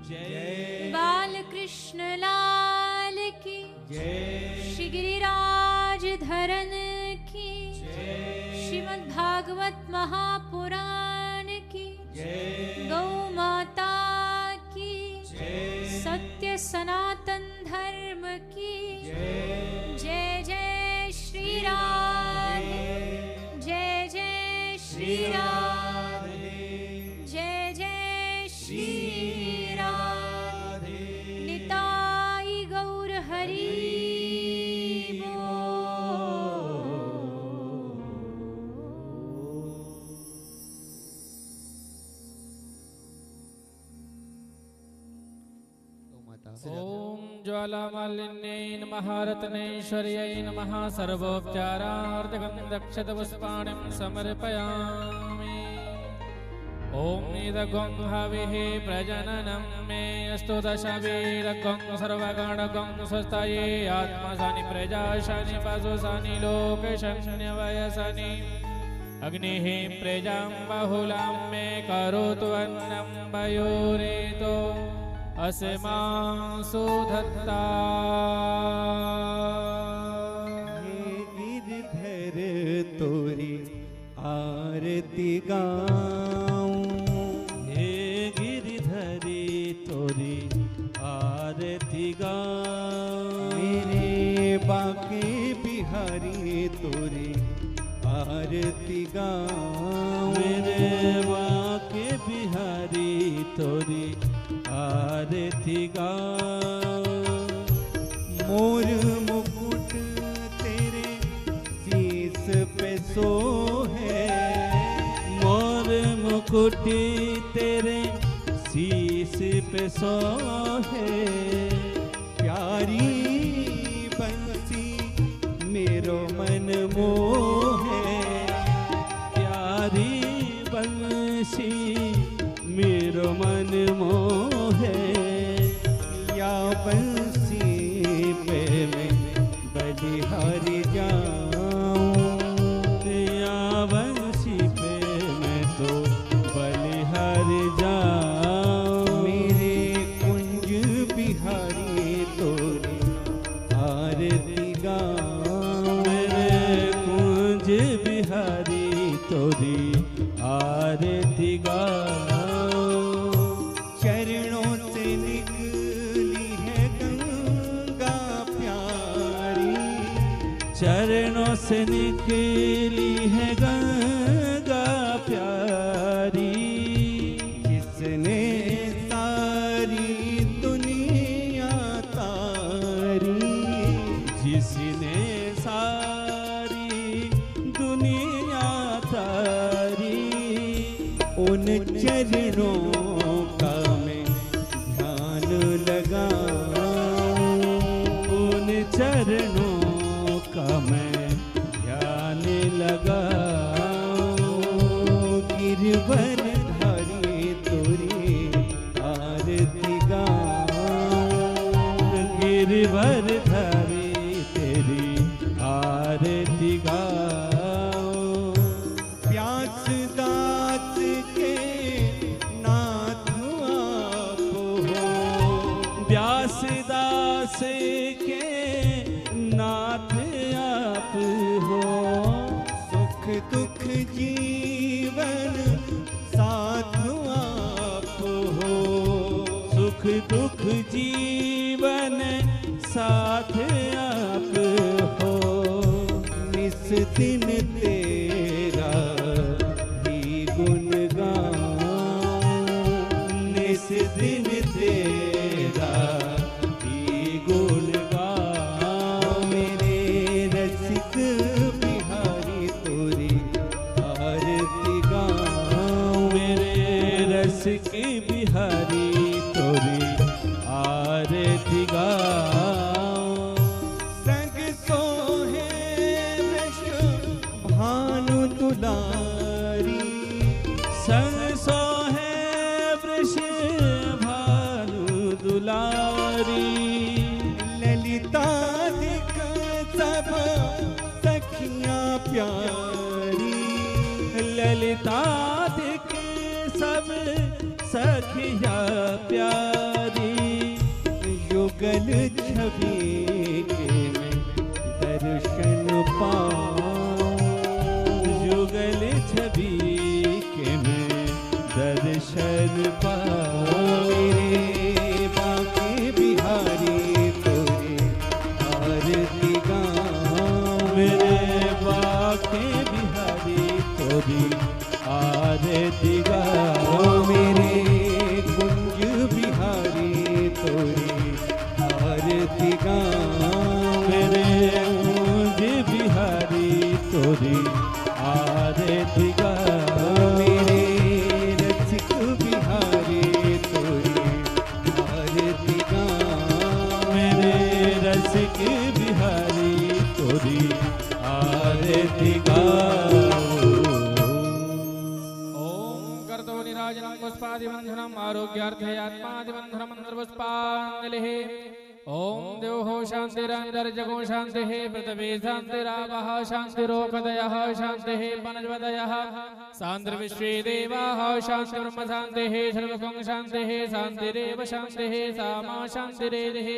जय। बाल कृष्ण लाल की जय। श्री गिरिराज धरन की जय। श्रीमद् भागवत महापुराण की जय। गौ माता की जय। सत्य सनातन धर्म की जय। जय जय श्री राम जय जय श्री राम जय जय श्री राम निताई गौर हरि ओम ज्वालामालिन्यै नमः रत्नेश्वर्यै नमः सर्वोपचारार्थगन्धक्षतपुष्पाणिं समर्पयामि। ओम निदगं हविः प्रजननं मे अस्तु दशवीरगं सर्वगणगं स्वस्ताये आत्मसानि प्रजाशानि पशुसानि लोकशन्य वयसानि अग्निः प्रजां बहुलां मे करोतु अन्नं वयोरेतो अस्मासु धत्ता। गिरधर तोरी आरती गाऊं, हे गिरधरी तोरी आरती गाऊं, मेरे बाके बिहारी तोरी आरती गाऊं, मेरे बाके बिहारी तोरी आरती गाऊं। मोर मुकुट तेरे शीस पे सोहे, मोर मुकुटी तेरे शीस पे सोहे, प्यारी बंसी मेरो मन मोहे, प्यारी बंसी मेरो मन मोहे। या बंसी पे मैं बलिहारी जाऊं, या बंसी पे मैं तो बलिहारी जाऊं। मेरे कुंज बिहारी तोरे आरती गाऊं, मेरे कुंज बिहारी तोरी आरती गाऊं। चरणों से निकली है गंगा प्यारी, चरणों से निकली है गंगा प्यारी। जिसने सारी दुनिया तारी, जिसने सारी दुनिया तारी। उन चरणों का मैं ध्यान लगाऊं, उन चरणों का मैं ध्यान लगाऊं। गिरवर धारी तोरी आरती गाऊं, गिरवर धारी तेरी आरती गाऊं। व्यास दास के नाथ आप हो, व्यास दास के नाथ आप हो। सुख दुख जीवन साथ आप हो, सुख दुख जीवन साथ आप हो। निस दिन तेरा ही गुण गाऊं, निस दिन तेरा ही गुण गाऊं। मेरे रसिक बिहारी तोरी आरती गाऊं, मेरे रसिक बिहारी तोरी आरती गाऊं। संग सोहे वृष भानु दुलारी, संग सोहे वृष भानु दुलारी। ललिताधिक सब सखियां प्यारी, ललितादिक सब सखिया प्यारी। युगल छवि के मैं दर्शन पाऊं, युगल छवि के मैं दर्शन पाऊं। मेरे बाके बिहारी तोरे आरती गाऊं, मेरे बाके बिहारी तोरी आरती गाऊं। मेरे कुंज बिहारी तोरे आरती गाऊं, मेरे कुंज बिहारी तोरी आरती गाऊं। मेरे रसिक बिहारी तोरे आरती गाऊं, मेरे रसिक बिहारी तोरी आरती गाऊं। ओम कर्तो निराजनं पुष्पादिबन्धनम् आरोग्यार्थे आत्मादिबन्धनम् अन्तर्पुष्पाञ्जलिः। ओम देवो शान्तिरन्तर्जगो शान्तिः पृथिवी शान्तिरापः शान्तिरोपदयः शान्तिः वनस्पतयः शान्तिर्विश्वे देवाः शान्तिर्ब्रह्म शान्तिः सर्वगं शान्तिः शान्तिरेव शान्तिः सामा शान्तिरेधिः।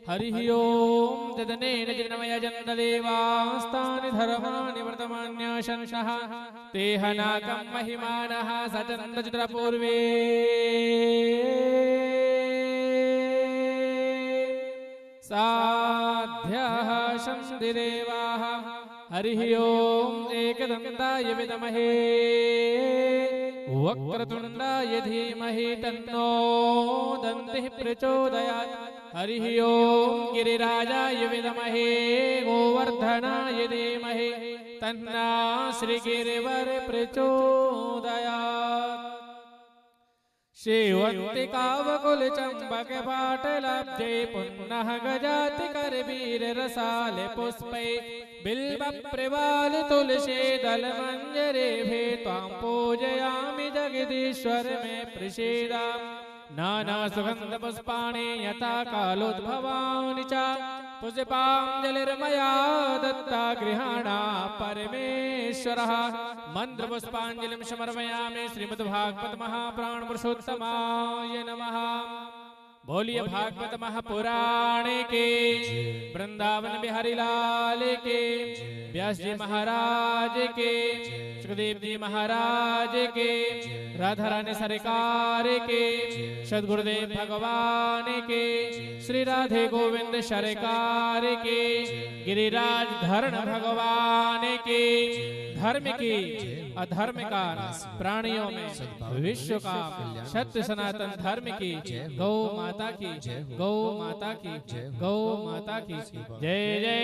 हरिः ओम तदनेन जगन्मयजन्तदेवास्तानि धर्माणि वर्तमान्याशंसः तेहनाकं महिमानः सचन्दचित्रपूर्वे साध्यः शंदिदेवाः। हरिः ओम एकदन्ताय विद्महे वक्रतुण्डाय धीमहि तन्नो दन्तिः प्रचोदयात्। हरिः ओम गिरिराजाय विद्महे गोवर्धनाय धीमहि तन्नो श्रीगिरिवर प्रचोदयात्। शेवंतिकावकुल चंबक पाटलब्धे पुनः गजाति करवीर रसाले पुष्पे बिल्व प्रवाल तुलसी दल मंजरे भे त्वां पूजयामि जगन्नाथ। जगदीश्वर में प्रसीदा नाना सुगंध पुष्पाणि यथा कालोद्भवानि च पुष्पाञ्जलिर्मया दत्ता गृहाणा परमेश्वरः मंत्र पुष्पाञ्जलिं समर्पयामि श्रीमद्भागवत महापुराण पुरुषोत्तमाय नमः। बोलिए भागवत महापुराण के, वृंदावन बिहारी लाल के, व्यास जी महाराज के, सुखदेव जी महाराज के, राधा रानी सरकार के, सदगुरुदेव भगवान के, श्री राधे गोविंद सरकार के, गिरिराज धरण भगवान के, धर्म की अधर्म का प्राणियों में विश्व का सत्य सनातन धर्म की गौ माता की, गौ माता की, गौ माता की जय जय।